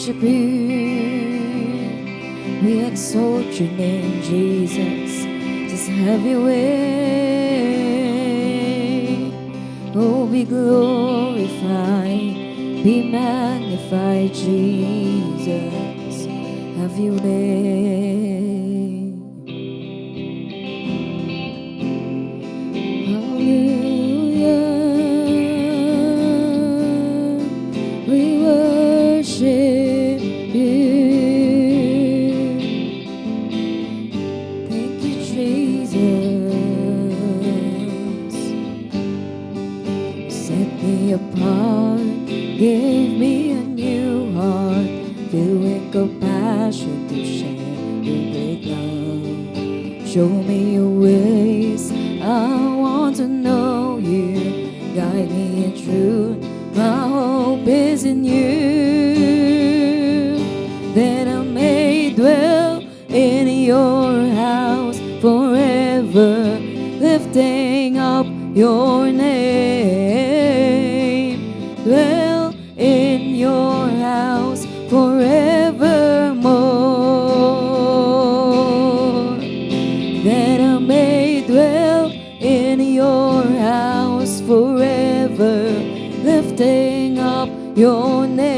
worship you. We exalt your name, Jesus. Just have your way. Oh, be glorified, be magnified, Jesus. Have your way. Hallelujah. We worship you. Thank you, Jesus. Set me apart, gave me a new heart, filled with compassion to share your great love. Show me your ways, I want to know you. Guide me in truth, my hope is in you. That I may dwell in your house forever, lifting up your name. Dwell in your house forevermore. That I may dwell in your house forever, lifting up your name.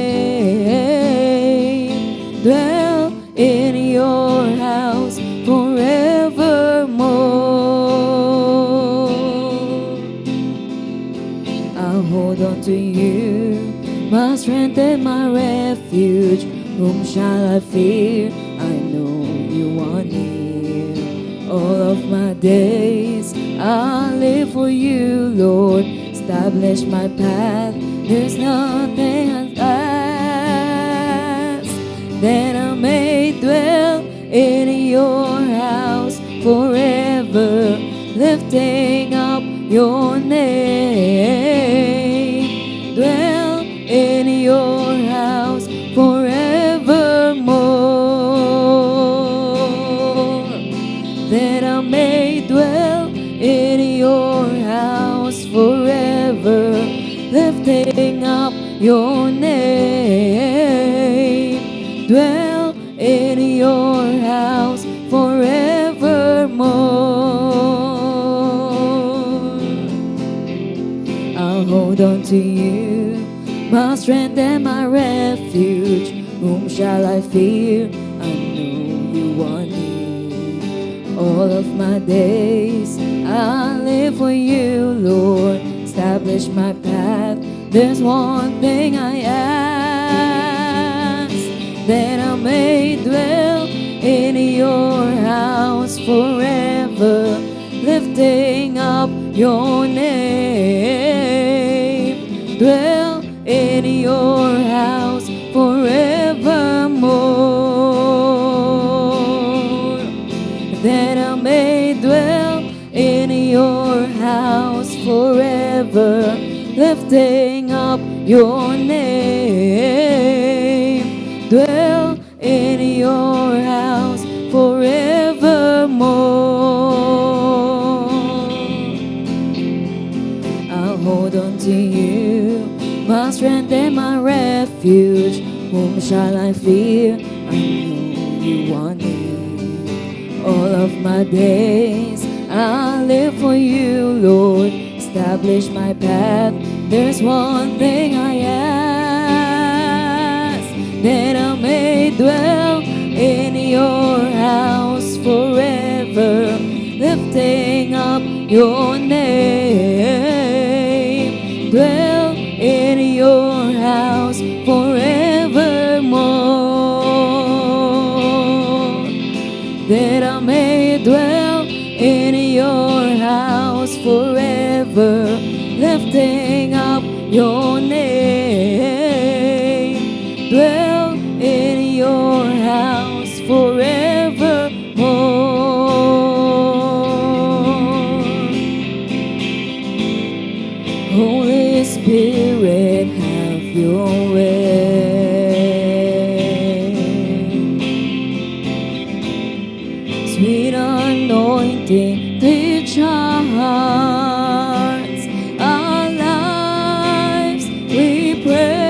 Dwell in your house forevermore. I'll hold on to you, my strength and my refuge. Whom shall I fear? I know you are near. All of my days I'll live for you, Lord. Establish my path, there's nothing I'd ask. That I may dwell in your house forever, lifting up your name. Dwell in your house forevermore. That I may dwell in your house forever, lifting up your name. Dwell in your house forevermore. I'll hold on to you, my strength and my refuge. Whom shall I fear? I know you are near. All of my days I'll live for you, Lord. Establish my path, there's one thing I ask. That I may dwell in your house forever, lifting up your name. Dwell in your house forevermore. That I may dwell in your house forever, lifting up your name. Dwell in your house forevermore. I'll hold on to you, my strength and my refuge. Whom shall I fear? I know you are near. All of my days I'll live for you, Lord. Establish my path, there's one thing I ask. That I may dwell in your house forever, lifting up your name. Dwell in your house forevermore. That I may dwell in your house forever, lifting up your name. Dwell in your house forevermore. Holy Spirit, have your way. Sweet anointing, teach our hearts, our lives, we pray.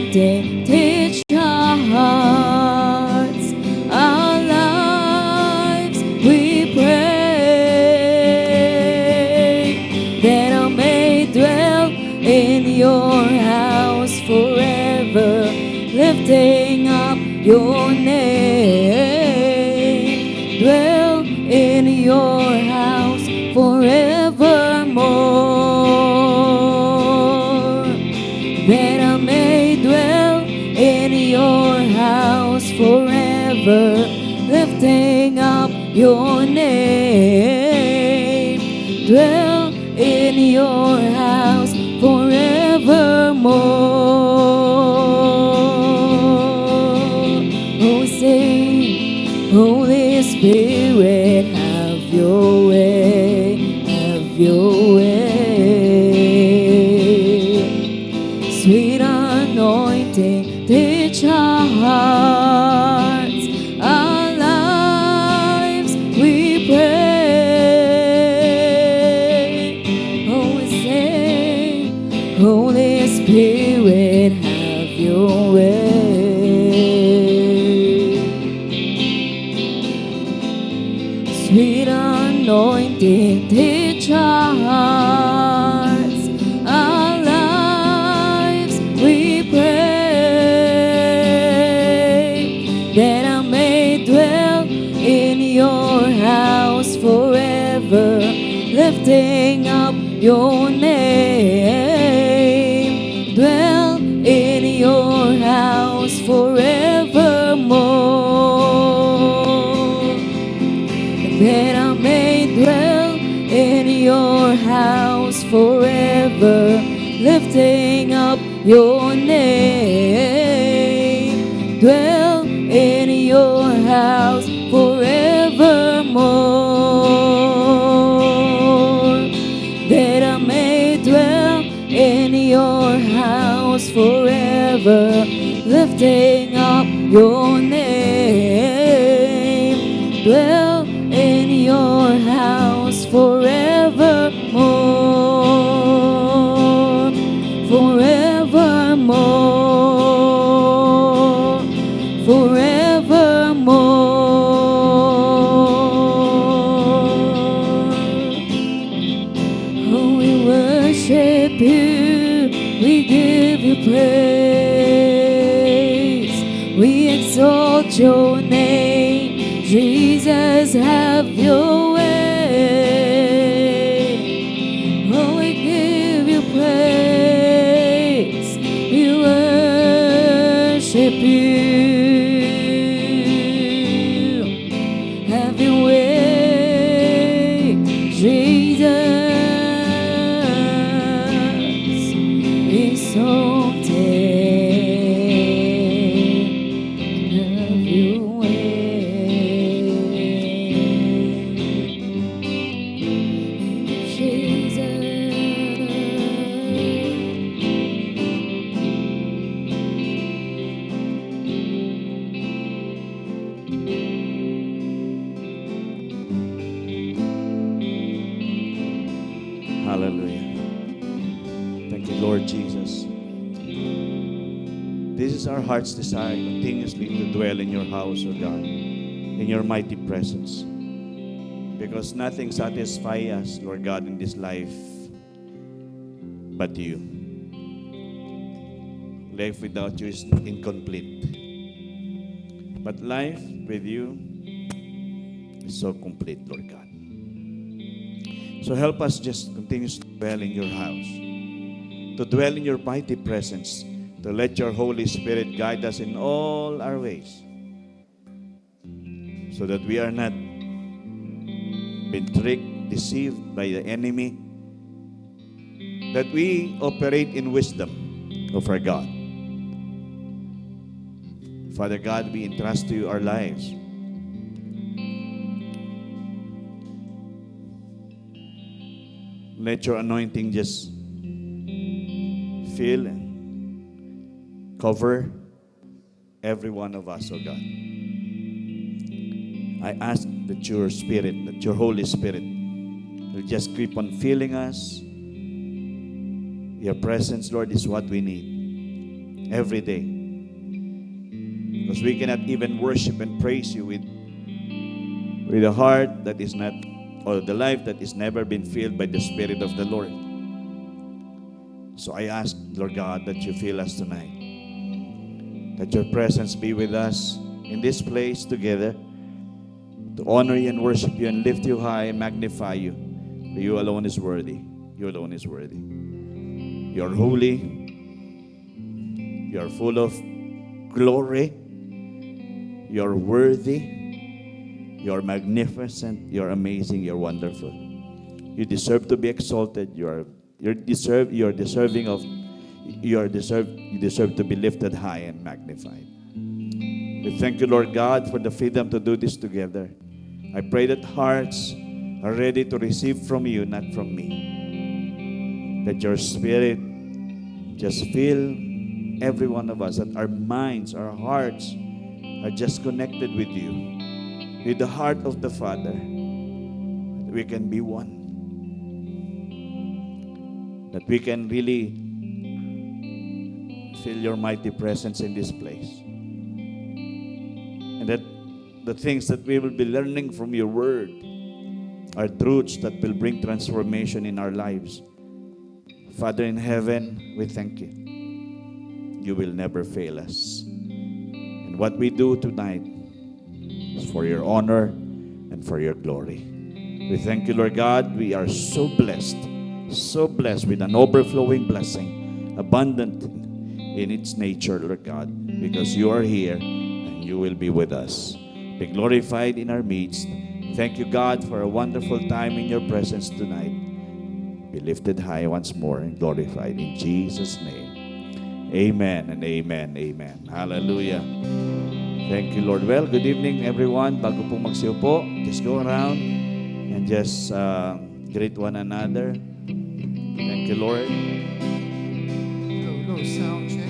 anointing teach our hearts, our lives, we pray, that I may dwell in your house forever, lifting up your name. Dwell in your house forevermore, that I may dwell in your house forever, lifting up your name. Dwell in your house forevermore. Oh, sing, Holy Spirit, have your way, have your way. Sweet anointing, teach our hearts, our lives, we pray. Oh, say, Holy Spirit, have your way. Sweet anointing, teach our hearts, our lives, we pray, that I may dwell in your house forever, lifting up your name. Dwell in your house forevermore, that I may dwell in your house forever, lifting up your name. Dwell in your house forevermore, that I may dwell in your house forever, lifting up your name. Dwell in your house forevermore, forevermore, forevermore. Oh, we worship you, we give you praise, we exalt your name, Jesus, have your way. Oh, we give you praise, we worship you. Have your way, Jesus, exalted. Have your way, Jesus. Hallelujah. Thank you, Lord Jesus. This is our heart's desire, continuously to dwell in your house, O God, in your mighty presence. Because nothing satisfies us, Lord God, in this life but you. Life without you is incomplete. But life with you is so complete, Lord God. So help us just continue to dwell in your house, to dwell in your mighty presence, to let your Holy Spirit guide us in all our ways, so that we are not been tricked, deceived by the enemy, that we operate in wisdom of our God. Father God, we entrust to you our lives. Let your anointing just fill and cover every one of us, oh God. I ask that your Spirit, that your Holy Spirit will just keep on filling us. Your presence, Lord, is what we need. every day. Because we cannot even worship and praise you with a heart that is not, or the life that is never been filled by the Spirit of the Lord. So I ask, Lord God, that you fill us tonight. That your presence be with us in this place together to honor you and worship you and lift you high and magnify you. For you alone is worthy. You alone is worthy. You are holy. You are full of glory. You are worthy. You are magnificent. You are amazing. You are wonderful. You deserve to be exalted. You deserve to be lifted high and magnified. We thank you, Lord God, for the freedom to do this together. I pray that hearts are ready to receive from you, not from me. That your Spirit just fill every one of us, that our minds, our hearts are just connected with you, with the heart of the Father, that we can be one. That we can really feel your mighty presence in this place. And that the things that we will be learning from your word are truths that will bring transformation in our lives. Father in heaven, we thank you. You will never fail us. And what we do tonight is for your honor and for your glory. We thank you, Lord God. We are so blessed with an overflowing blessing, abundant in its nature, Lord God, because you are here and you will be with us. Be glorified in our midst. Thank you, God, for a wonderful time in your presence tonight. Be lifted high once more and glorified in Jesus' name. Amen and amen, amen. Hallelujah. Thank you, Lord. Well, good evening, everyone. Bago po magsiupo, just go around and just greet one another. Thank you, Lord. Low sound check.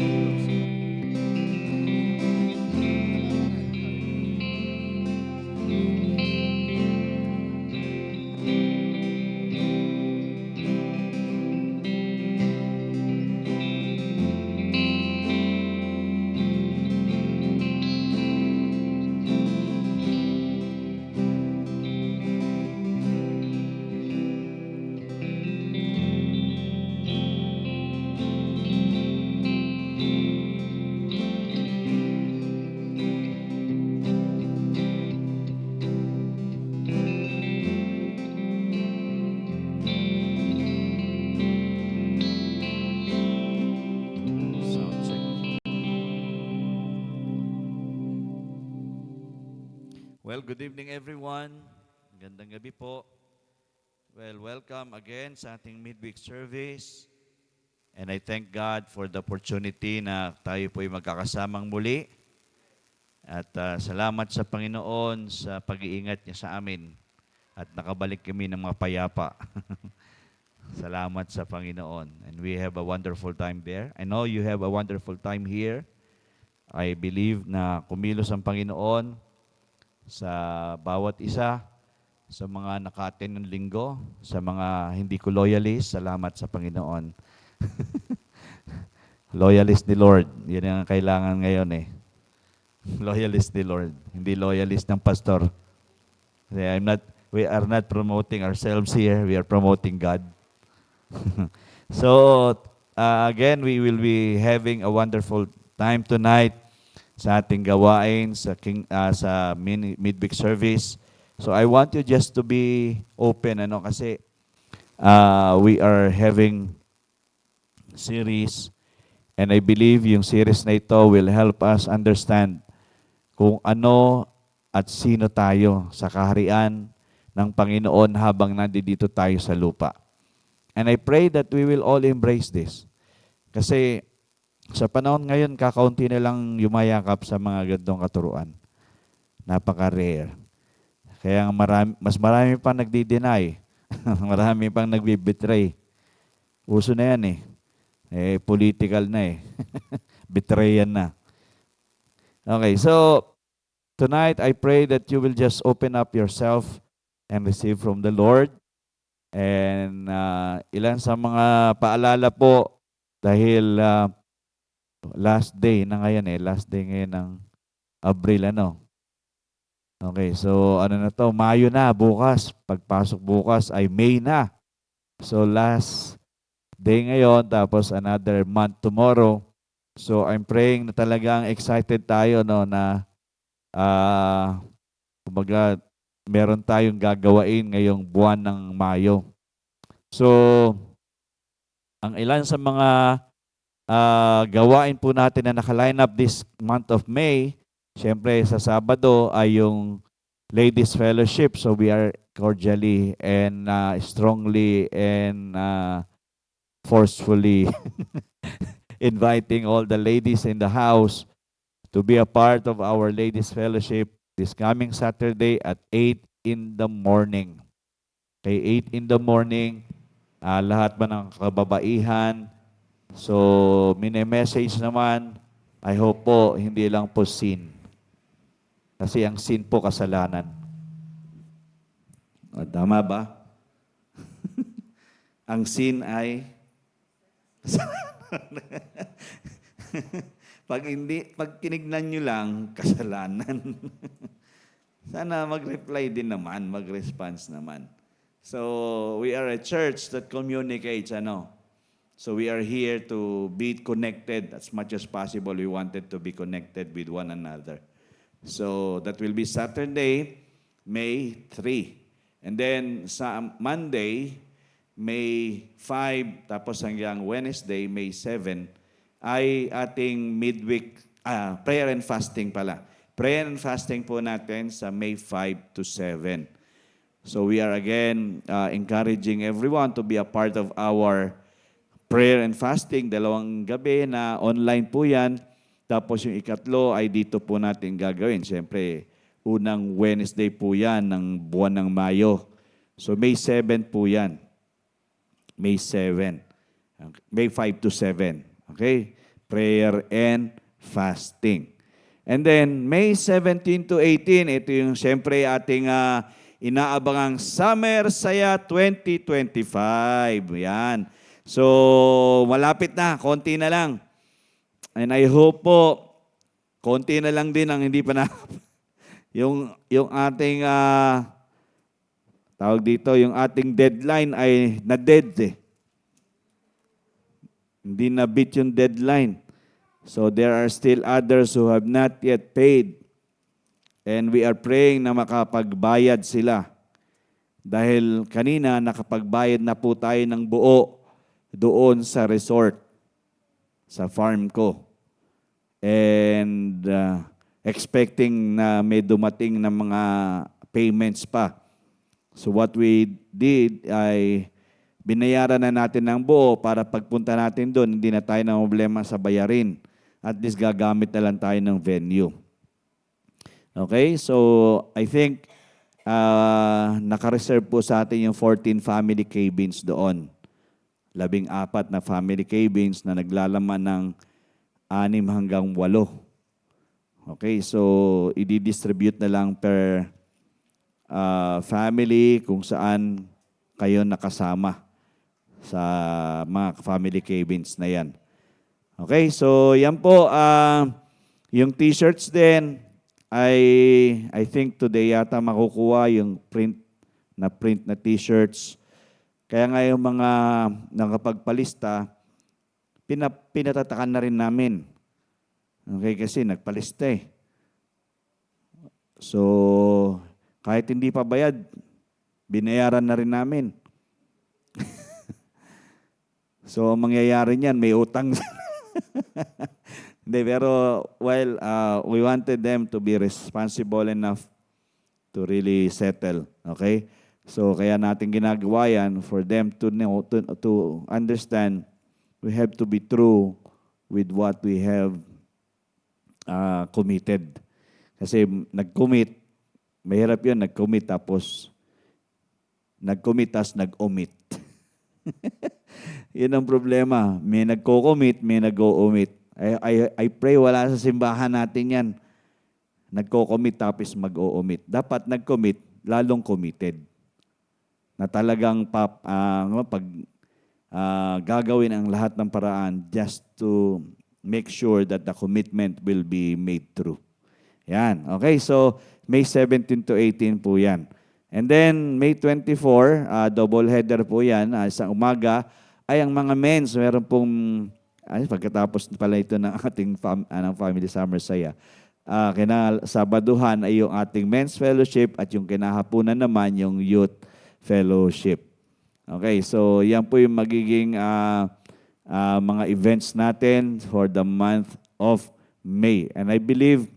Sound check. Well, good evening, everyone. Gandang gabi po. Well, welcome again sa ating midweek service. And I thank God for the opportunity na tayo po'y magkakasamang muli. At salamat sa Panginoon sa pag-iingat niya sa amin. At nakabalik kami ng mapayapa. Salamat sa Panginoon. And we have a wonderful time there. I know you have a wonderful time here. I believe na kumilos ang Panginoon sa bawat isa, sa mga naka-attend ng linggo, sa mga hindi ko loyalist, salamat sa Panginoon. Loyalist ni Lord, yan ang kailangan ngayon eh. Loyalist ni Lord, hindi loyalist ng pastor. We are not promoting ourselves here, we are promoting God. So, again, we will be having a wonderful time tonight sa ating gawain sa midweek service. So I want you just to be open kasi we are having series and I believe yung series na ito will help us understand kung ano at sino tayo sa kaharian ng Panginoon habang nandito tayo sa lupa. And I pray that we will all embrace this. Kasi sa panahon ngayon, kakaunti na lang yumayakap sa mga gandong katuruan. Napaka-rare. Kaya mas marami pang nagdi-deny. Marami pang nagbi-betray. Uso na yan eh. Political na eh. Betrayan na. Okay, so tonight I pray that you will just open up yourself and receive from the Lord. And ilan sa mga paalala po dahil last day na ngayon last day ngayon ng Abril, ano. Okay, so ano na to, Mayo na bukas. Pagpasok bukas ay May na. So last day ngayon, tapos another month tomorrow. So I'm praying na talagang excited tayo, no, na kumbaga meron tayong gagawain ngayong buwan ng Mayo. So ang ilan sa mga gawain po natin na naka-line up this month of May, syempre sa Sabado ay yung Ladies Fellowship. So we are cordially and strongly and forcefully inviting all the ladies in the house to be a part of our Ladies Fellowship this coming Saturday at 8 in the morning. Okay, 8 in the morning, lahat ba ng kababaihan. So, mini-message naman, I hope po, hindi lang po sin. Kasi ang sin po kasalanan. O, tama ba? Ang sin ay pag tinignan nyo lang, kasalanan. Sana mag-reply din naman, mag-response naman. So, we are a church that communicates, ano. So, we are here to be connected as much as possible. We wanted to be connected with one another. So, that will be Saturday, May 3. And then, sa Monday, May 5, tapos hanggang Wednesday, May 7, ay ating midweek, prayer and fasting pala. Prayer and fasting po natin sa May 5 to 7. So we are again encouraging everyone to be a part of our prayer and fasting. 2 gabi na online po yan. Tapos yung ikatlo ay dito po natin gagawin. Siyempre, unang Wednesday po yan ng buwan ng Mayo. So May 7 po yan. May 7. May 5 to 7. Okay? Prayer and fasting. And then, May 17 to 18, ito yung siyempre ating inaabangang Summer Saya 2025. Yan. So, malapit na. Konti na lang. And I hope po, konti na lang din ang hindi pa na yung ating tawag dito, yung ating deadline ay na-dead Hindi na-beat yung deadline. So there are still others who have not yet paid. And we are praying na makapagbayad sila. Dahil kanina nakapagbayad na po tayo ng buo doon sa resort, sa farm ko. And expecting na may dumating na mga payments pa. So what we did ay binayaran na natin ng buo para pagpunta natin doon, hindi na tayo na problema sa bayarin. At least gagamit na lang tayo ng venue. Okay, so I think naka-reserve po sa atin yung 14 family cabins doon. 14 na family cabins na naglalaman ng 6 hanggang 8. Okay, so i-distribute na lang per family kung saan kayo nakasama sa mga family cabins na yan. Okay, so yan po, yung t-shirts din, I think today yata makukuha yung print na t-shirts. Kaya nga yung mga nakapagpalista, pinatatakan na rin namin. Okay, kasi nagpalista So, kahit hindi pa bayad, binayaran na rin namin. So, ang mangyayari niyan, may utang. Hindi, pero, well, we wanted them to be responsible enough to really settle. Okay? So, kaya natin ginagawa yan for them to know, to understand we have to be true with what we have committed. Kasi nag-commit, mahirap yun, nag-commit tapos nag-omit. Yun ang problema. May nagko-commit, may nag-o-omit. I pray wala sa simbahan natin yan. Nagko-commit tapos mag-o-omit. Dapat nag-commit, lalong committed. Na talagang gagawin ang lahat ng paraan just to make sure that the commitment will be made true. Yan. Okay, so May 17 to 18 po yan. And then May 24, double header po yan, sa umaga, ay ang mga men's, meron pong, pagkatapos pala ito ng ating Family Summer Saya, Sabaduhan ay yung ating men's fellowship at yung kinahapunan naman yung youth fellowship. Okay, so yan po yung magiging mga events natin for the month of May. And I believe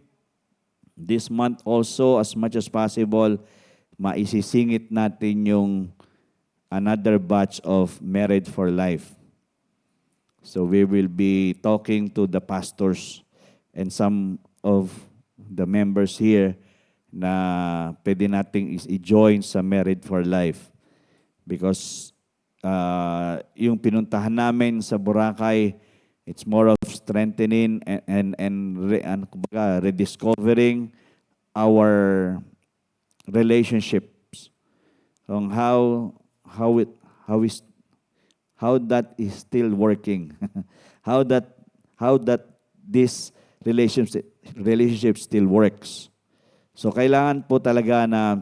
this month also, as much as possible, maisisingit natin yung another batch of Married for Life. So we will be talking to the pastors and some of the members here na pwede nating i-join sa Married for Life. Because yung pinuntahan namin sa Boracay, it's more of strengthening and rediscovering our relationships on how that is still working, how that this relationship still works. So kailangan po talaga na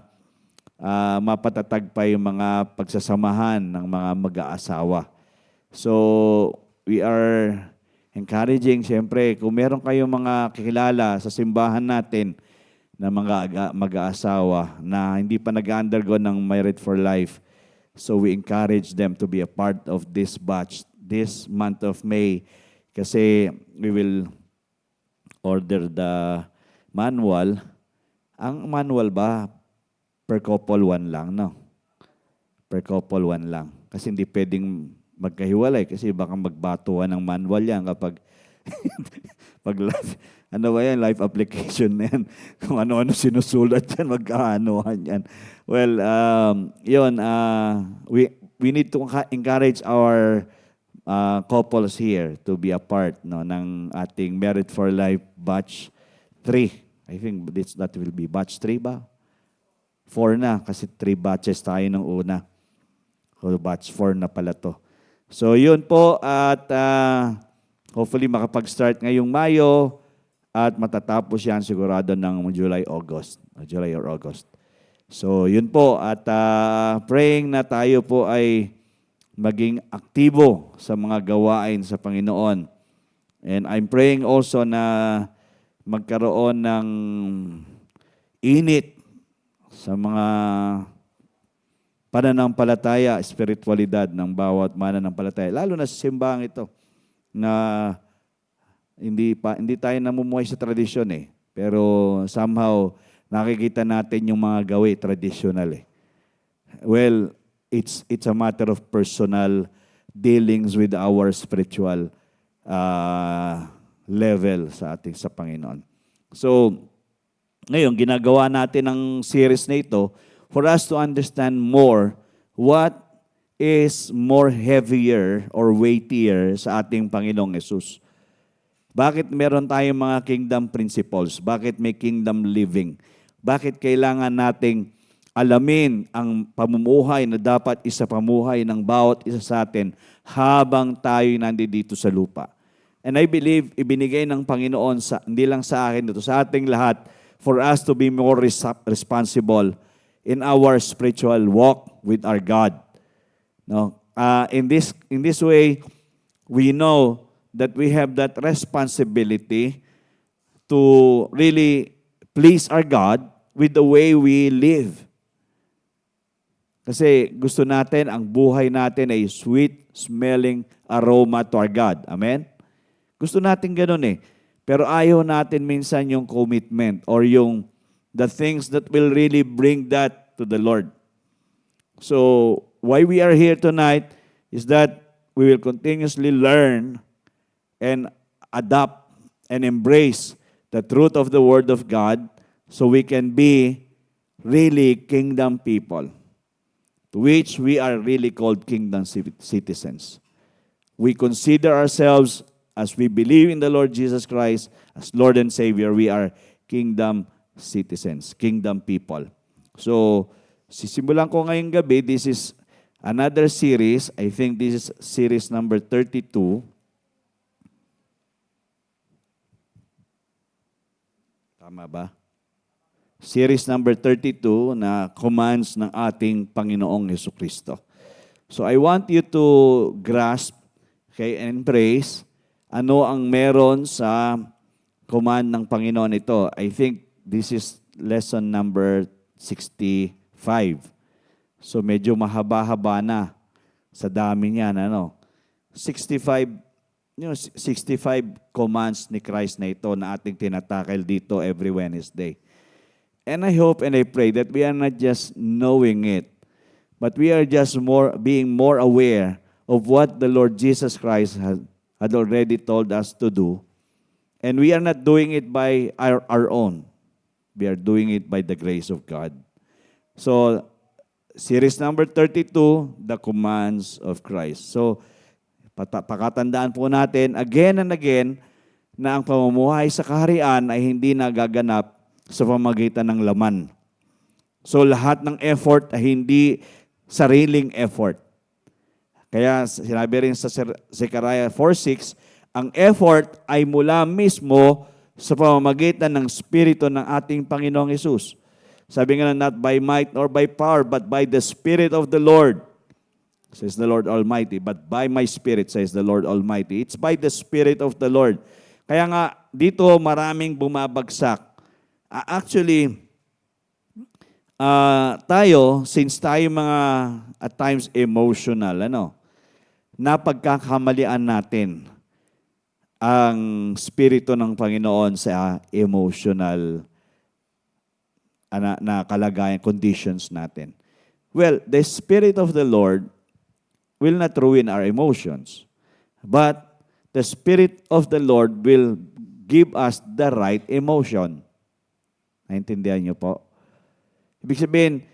mapatatag pa yung mga pagsasamahan ng mga mag-aasawa. So we are encouraging, siyempre, kung meron kayong mga kakilala sa simbahan natin na mga mag-aasawa na hindi pa nag-undergo ng Married for Life, so we encourage them to be a part of this batch this month of May kasi we will order the manual. Ang manual ba, per couple one lang, no? Per couple one lang. Kasi hindi pwedeng magkahiwalay kasi baka magbatuan ng manual yan kapag pag life application na yan. Kung ano-ano sinusulat yan, magkaanuhan yan. Well, we need to encourage our couples here to be a part ng ating Married for Life batch 3. I think that will be batch 3 ba? 4 na kasi 3 batches tayo ng una. So batch 4 na pala to. So yun po at hopefully makapag-start ngayong Mayo at matatapos yan sigurado ng July or August. So yun po at praying na tayo po ay maging aktibo sa mga gawain sa Panginoon. And I'm praying also na magkaroon ng init sa mga pananampalataya, spiritualidad ng bawat mananampalataya. Lalo na sa simbahang ito na hindi tayo namumuhay sa tradisyon eh. Pero somehow nakikita natin yung mga gawi traditional eh. Well, it's a matter of personal dealings with our spiritual level sa Panginoon. So, ngayon, ginagawa natin ang series na ito for us to understand more what is more heavier or weightier sa ating Panginoong Yesus. Bakit meron tayong mga kingdom principles? Bakit may kingdom living? Bakit kailangan nating alamin ang pamumuhay na dapat isapamuhay ng bawat isa sa atin habang tayo nandito sa lupa? And I believe, ibinigay ng Panginoon, hindi lang sa akin, ito sa ating lahat, for us to be more responsible in our spiritual walk with our God. No, in this way, we know that we have that responsibility to really please our God with the way we live. Kasi gusto natin, ang buhay natin ay sweet-smelling aroma to our God. Amen? Gusto natin ganun eh. Pero ayaw natin minsan yung commitment or yung the things that will really bring that to the Lord. So, why we are here tonight is that we will continuously learn and adopt and embrace the truth of the Word of God so we can be really kingdom people, to which we are really called kingdom citizens. We consider ourselves, as we believe in the Lord Jesus Christ as Lord and Savior, we are kingdom citizens, kingdom people. So, sisimulan ko ngayong gabi, this is another series. I think this is series number 32. Tama ba? Series number 32 na commands ng ating Panginoong Hesukristo. So I want you to grasp, okay, and embrace ano ang meron sa command ng Panginoon ito. I think this is lesson number 65. So medyo mahaba-haba na sa dami niyan, 65 commands ni Christ na ito na ating tinatakil dito every Wednesday. And I hope and I pray that we are not just knowing it, but we are just being more aware of what the Lord Jesus Christ had already told us to do. And we are not doing it by our own. We are doing it by the grace of God. So, series number 32, the commands of Christ. So, pakatandaan po natin again and again na ang pamumuhay sa kaharian ay hindi nagaganap sa pamagitan ng laman. So lahat ng effort ay hindi sariling effort. Kaya sinabi rin sa Zechariah 4:6, ang effort ay mula mismo sa pamamagitan ng Espiritu ng ating Panginoong Hesus. Sabi nga, not by might nor by power, but by the Spirit of the Lord, says the Lord Almighty. But by my Spirit, says the Lord Almighty. It's by the Spirit of the Lord. Kaya nga, dito maraming bumabagsak. Actually, tayo, since tayo mga at times emotional, napagkakamalian natin ang Espiritu ng Panginoon sa emotional na kalagayan, conditions natin. Well, the Spirit of the Lord will not ruin our emotions, but the Spirit of the Lord will give us the right emotion. Naintindihan niyo po? Ibig sabihin,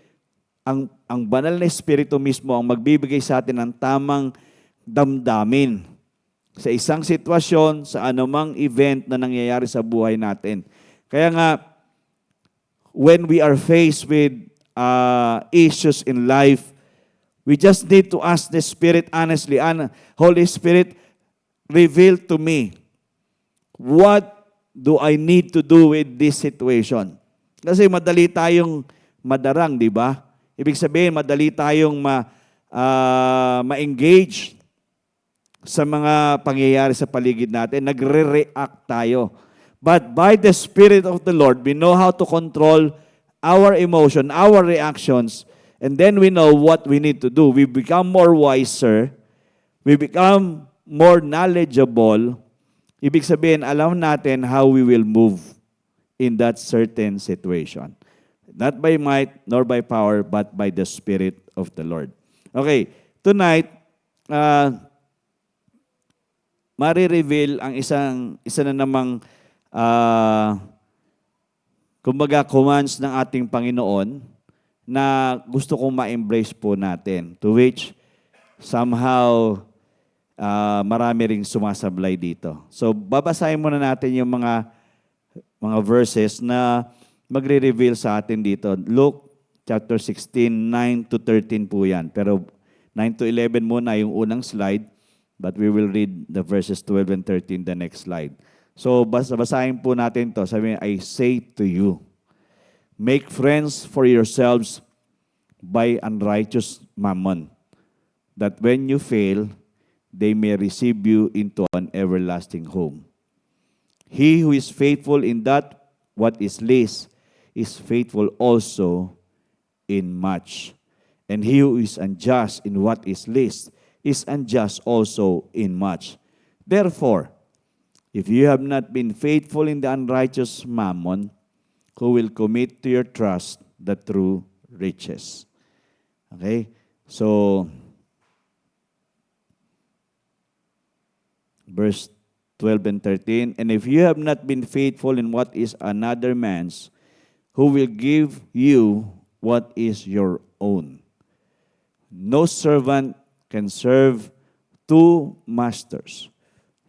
ang banal na Espiritu mismo ang magbibigay sa atin ng tamang damdamin sa isang sitwasyon, sa anumang event na nangyayari sa buhay natin. Kaya nga, when we are faced with issues in life, we just need to ask the Spirit honestly, Holy Spirit, reveal to me, what do I need to do with this situation? Kasi madali tayong madarang, di ba? Ibig sabihin, madali tayong ma-engage sa mga pangyayari sa paligid natin. Nagre-react tayo. But by the Spirit of the Lord, we know how to control our emotion, our reactions, and then we know what we need to do. We become more wiser. We become more knowledgeable. Ibig sabihin, alam natin how we will move in that certain situation. Not by might nor by power, but by the Spirit of the Lord. Okay, tonight, mari-reveal ang isa na namang kumbaga commands ng ating Panginoon na gusto kong ma-embrace po natin, to which somehow marami ring sumasablay dito. So babasahin muna natin yung mga verses na magre-reveal sa atin dito. Luke chapter 16, 9 to 13 po yan. Pero 9 to 11 muna yung unang slide, but we will read the verses 12 and 13 the next slide. So basahin po natin to. Sabi niya, I say to you, make friends for yourselves by unrighteous mammon, that when you fail, they may receive you into an everlasting home. He who is faithful in that what is least is faithful also in much. And he who is unjust in what is least is unjust also in much. Therefore, if you have not been faithful in the unrighteous mammon, who will commit to your trust the true riches? Okay? So, verse 12 and 13, and if you have not been faithful in what is another man's, who will give you what is your own? No servant can serve two masters,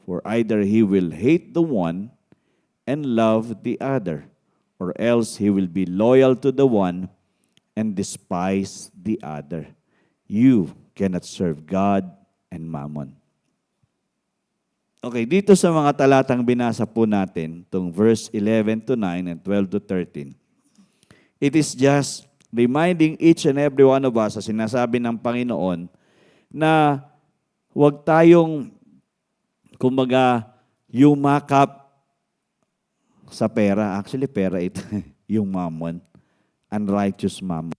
for either he will hate the one and love the other, or else he will be loyal to the one and despise the other. You cannot serve God and mammon. Okay, dito sa mga talatang binasa po natin, itong verse 11 to 9 and 12 to 13, it is just reminding each and every one of us, sa sinasabi ng Panginoon, na huwag tayong, kumbaga, yumakap sa pera. Actually, pera ito, yung mammon, unrighteous mammon.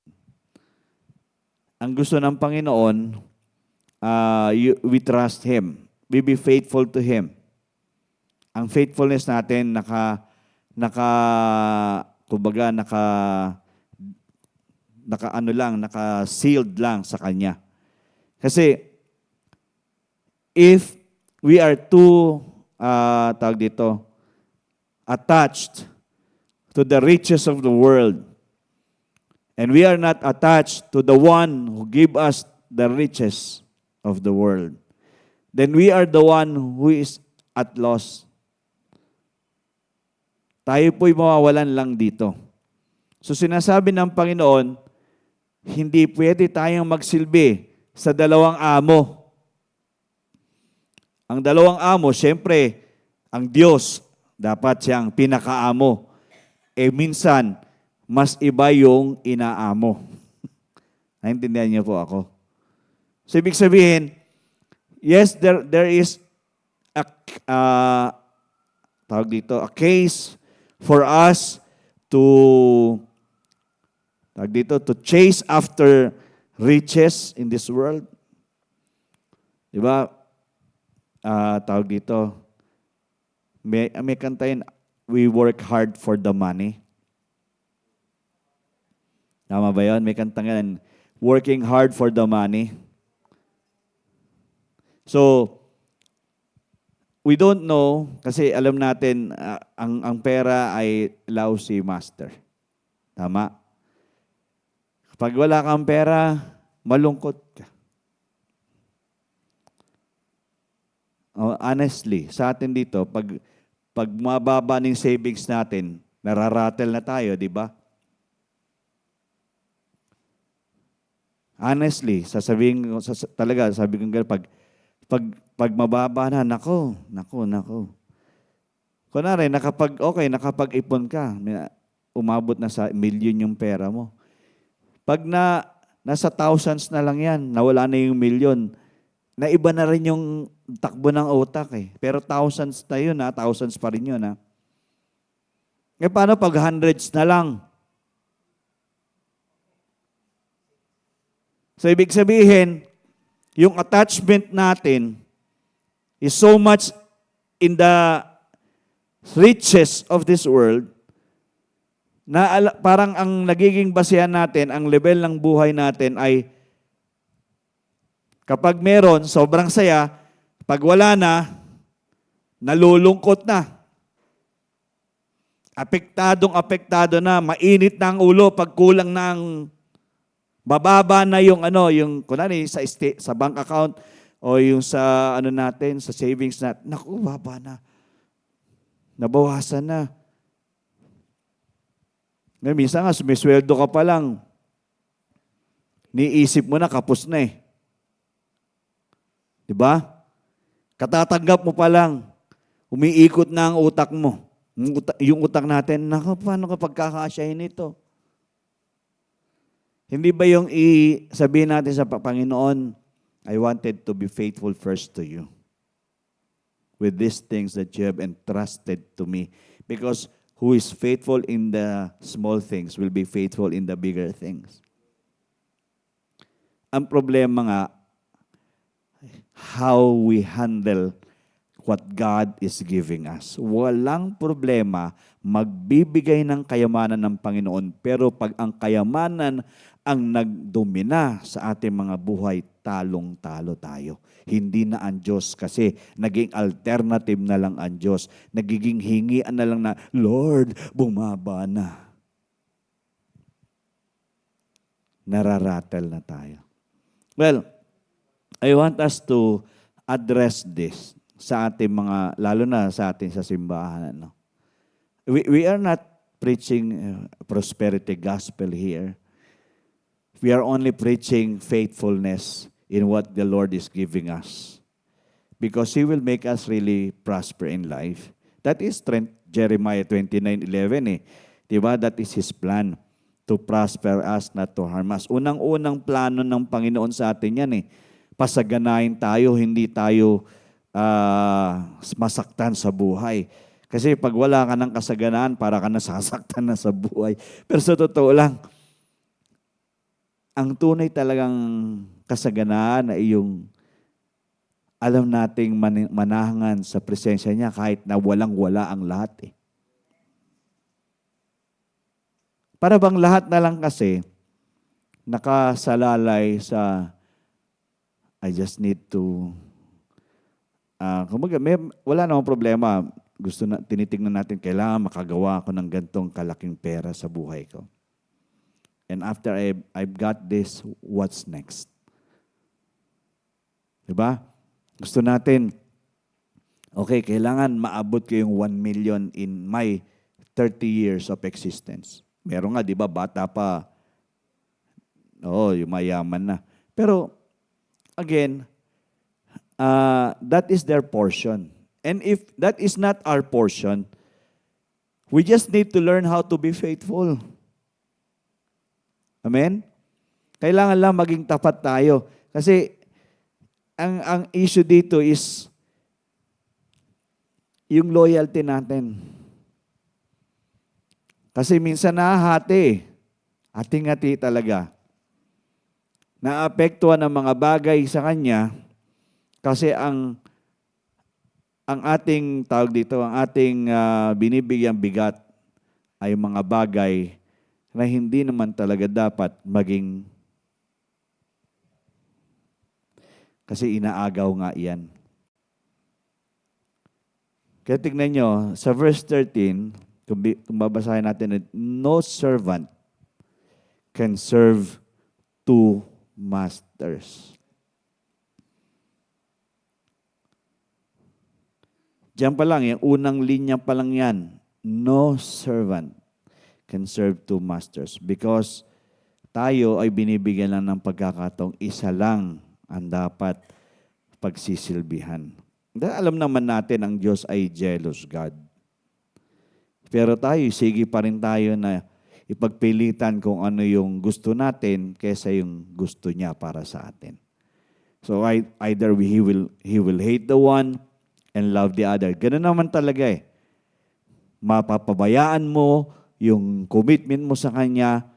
Ang gusto ng Panginoon, we trust Him. We be faithful to Him. Ang faithfulness natin naka-sealed lang sa Kanya. Kasi, if we are too, attached to the riches of the world, and we are not attached to the one who give us the riches of the world, then we are the one who is at loss. Tayo po'y mawawalan lang dito. So sinasabi ng Panginoon, hindi pwede tayong magsilbi sa dalawang amo. Ang dalawang amo, siyempre, ang Diyos, dapat siyang pinakaamo. Minsan, mas iba yung inaamo. Naintindihan niyo po ako? So, ibig sabihin, yes, there is a case for us to chase after riches in this world. Di ba? May kantayin, we work hard for the money. Tama ba yun? May kantayin, working hard for the money. So, we don't know, kasi alam natin, ang pera ay lousy master. Tama? Kapag wala kang pera, malungkot ka. Honestly, sa atin dito, pag mababa ng savings natin, nararatel na tayo, di ba? Honestly, sabi ko pag mababa na, nako. Kunwari, nakapag-ipon ka, umabot na sa milyon yung pera mo. Pag nasa thousands na lang yan, nawala na yung milyon, naiba na rin yung takbo ng utak eh. Pero thousands na yun thousands pa rin yun paano pag hundreds na lang? So, ibig sabihin, yung attachment natin is so much in the riches of this world na parang ang nagiging basehan natin, ang level ng buhay natin ay kapag meron, sobrang saya. Pag wala na, nalulungkot na. Apektado na, mainit na ang ulo pag kulang ng bababa na yung kunwari sa bank account o yung sa sa savings natin. Naku, baba na. Nabawasan na. Ngayon, minsan nga, sumisweldo ka pa lang. Niisip mo na, kapos na eh. Diba? Katatanggap mo pa lang. Umiikot na ang utak mo. Yung utak natin, naku, paano kapag kakasyahin ito? Hindi ba yung sabihin natin sa Panginoon, I wanted to be faithful first to you with these things that you have entrusted to me. Because who is faithful in the small things will be faithful in the bigger things. Ang problema nga, how we handle what God is giving us. Walang problema, magbibigay ng kayamanan ng Panginoon, pero pag ang kayamanan ang nagdomina sa ating mga buhay, talong-talo tayo. Hindi na ang Diyos kasi naging alternative na lang ang Diyos. Nagiging hingian na lang na, Lord, bumaba na. Nararatel na tayo. Well, I want us to address this sa ating mga, lalo na sa ating sa simbahan. We are not preaching prosperity gospel here. We are only preaching faithfulness in what the Lord is giving us. because He will make us really prosper in life. That is Jeremiah 29:11 eh. Diba? That is His plan, to prosper us, not to harm us. Unang-unang plano ng Panginoon sa atin yan eh. Pasaganahin tayo, hindi tayo masaktan sa buhay. Kasi pag wala ka ng kasaganaan, para ka nasasaktan na sa buhay. Pero sa totoo lang, ang tunay talagang kasaganaan ay yung alam nating manahangan sa presensya niya kahit na walang-wala ang lahat eh. Para bang lahat na lang kasi nakasalalay sa I just need to wala namang problema. Tinitingnan natin, kailangan makagawa ako ng gantong kalaking pera sa buhay ko. And after I've got this, what's next? Diba? Gusto natin, okay, kailangan maabot ko yung 1 million in my 30 years of existence. Meron nga, di ba, bata pa, yung mayaman na. Pero, again, that is their portion. And if that is not our portion, we just need to learn how to be faithful. Amen? Kailangan lang maging tapat tayo. Kasi, ang issue dito is yung loyalty natin. Kasi minsan nahahati. Ating-hati talaga. Naapektuhan ng mga bagay sa kanya kasi ang ating tawag dito, ang ating binibigyang bigat ay mga bagay na hindi naman talaga dapat maging kasi inaagaw nga iyan. Kaya tignan nyo, sa verse 13, kung babasahin natin, no servant can serve two masters. Diyan pa lang, yung unang linya pa lang yan, no servant can serve two masters because tayo ay binibigyan lang ng pagkakataong isa lang ang dapat pagsisilbihan. Alam naman natin ang Diyos ay jealous God. Pero tayo, sige pa rin tayo na ipagpilitan kung ano yung gusto natin kaysa yung gusto niya para sa atin. So either he will hate the one and love the other. Ganun naman talaga eh. Mapapabayaan mo yung commitment mo sa Kanya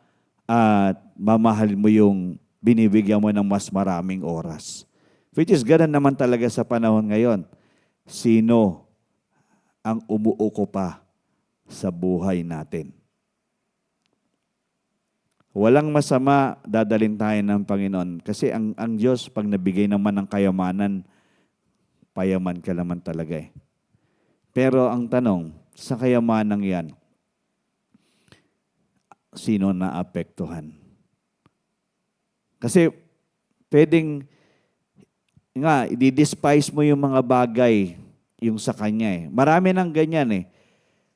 at mamahal mo yung binibigyan mo ng mas maraming oras. Which is ganun naman talaga sa panahon ngayon. Sino ang umuuko pa sa buhay natin? Walang masama dadalhin tayo ng Panginoon. Kasi ang Diyos, pag nabigay naman ng kayamanan, payaman ka naman talaga eh. Pero ang tanong, sa kayamanang yan, sino naapektuhan? Kasi pwedeng nga, i-despise mo yung mga bagay yung sa Kanya eh. Marami nang ganyan eh,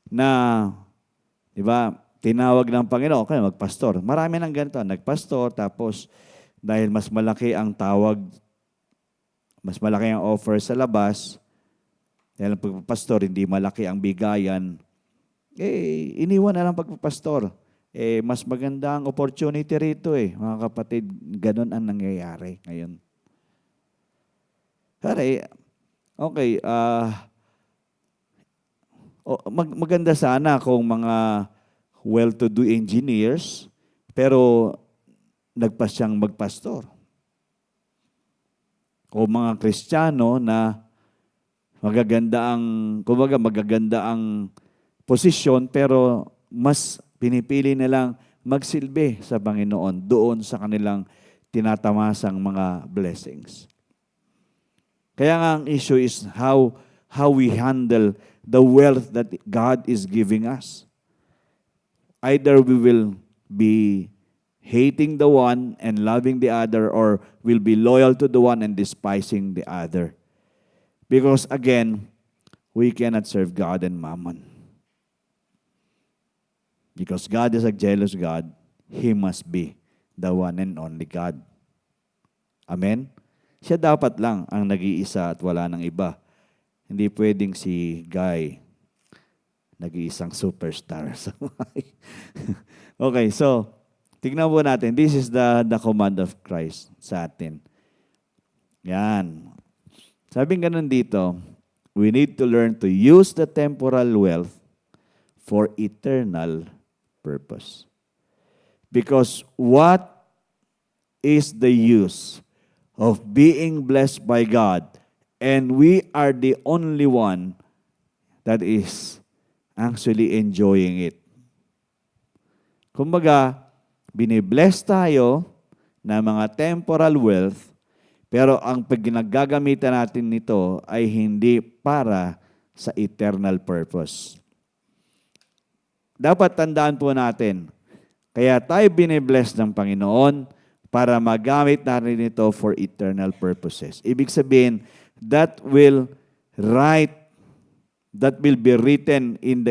na, di ba, tinawag ng Panginoon, okay, magpastor. Marami nang ganito, nagpastor, tapos dahil mas malaki ang tawag, mas malaki ang offer sa labas, dahil ang pagpapastor, hindi malaki ang bigayan, iniwan na lang pagpapastor. Mas maganda ang opportunity rito eh. Mga kapatid, ganun ang nangyayari ngayon. Okay, maganda sana kung mga well-to-do engineers, pero nagpasyang magpastor. O mga Kristiyano na magaganda ang posisyon, pero mas pinipili nilang magsilbi sa Panginoon doon sa kanilang tinatamasang mga blessings. Kaya nga ang issue is how we handle the wealth that God is giving us. Either we will be hating the one and loving the other, or will be loyal to the one and despising the other. Because again, we cannot serve God and mammon. Because God is a jealous God, He must be the one and only God. Amen? Siya dapat lang ang nag-iisa at wala ng iba. Hindi pwedeng si Guy, nag-iisang superstar. Okay, so, tignan po natin. This is the command of Christ sa atin. Yan. Sabing ganun dito, we need to learn to use the temporal wealth for eternal purpose. Because what is the use of being blessed by God, and we are the only one that is actually enjoying it. Kumbaga, binibless tayo ng mga temporal wealth, pero ang pag-ginagagamitan natin nito ay hindi para sa eternal purpose. Dapat tandaan po natin, kaya tayo binibless ng Panginoon para magamit natin ito for eternal purposes. Ibig sabihin, that will be written in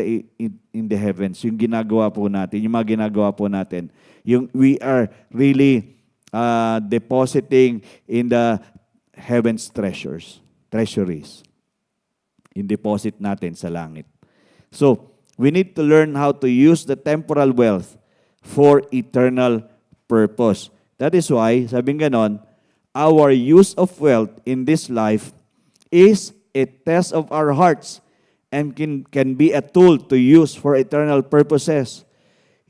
the heavens. Yung ginagawa po natin, yung mga ginagawa po natin. Yung we are really depositing in the heavens treasuries. In deposit natin sa langit. So, we need to learn how to use the temporal wealth for eternal purpose. That is why, sabing ganon, our use of wealth in this life is a test of our hearts and can be a tool to use for eternal purposes.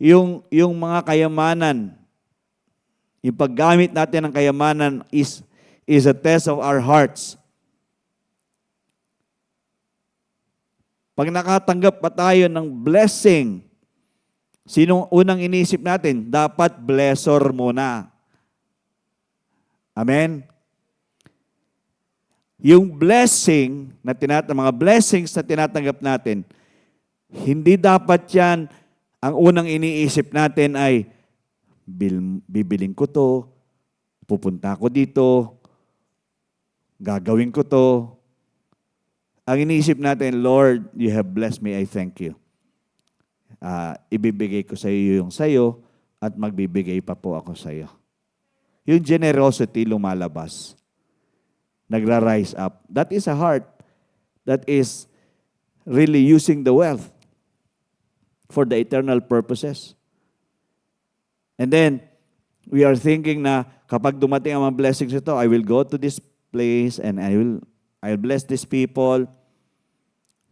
Yung mga kayamanan, yung paggamit natin ng kayamanan is a test of our hearts. Pag nakatanggap pa tayo ng blessing, sinong unang iniisip natin? Dapat blessor muna. Amen? Yung blessing, mga blessings na tinatanggap natin, hindi dapat yan, ang unang iniisip natin ay, bibiling ko to, pupunta ko dito, gagawin ko to. Ang iniisip natin, Lord, you have blessed me, I thank you. Ibibigay ko sa iyo yung sayo, at magbibigay pa po ako sa iyo. Yung generosity lumalabas. Nagra-rise up. That is a heart that is really using the wealth for the eternal purposes. And then, we are thinking na kapag dumating ang mga blessings ito, I will go to this place and I'll bless these people.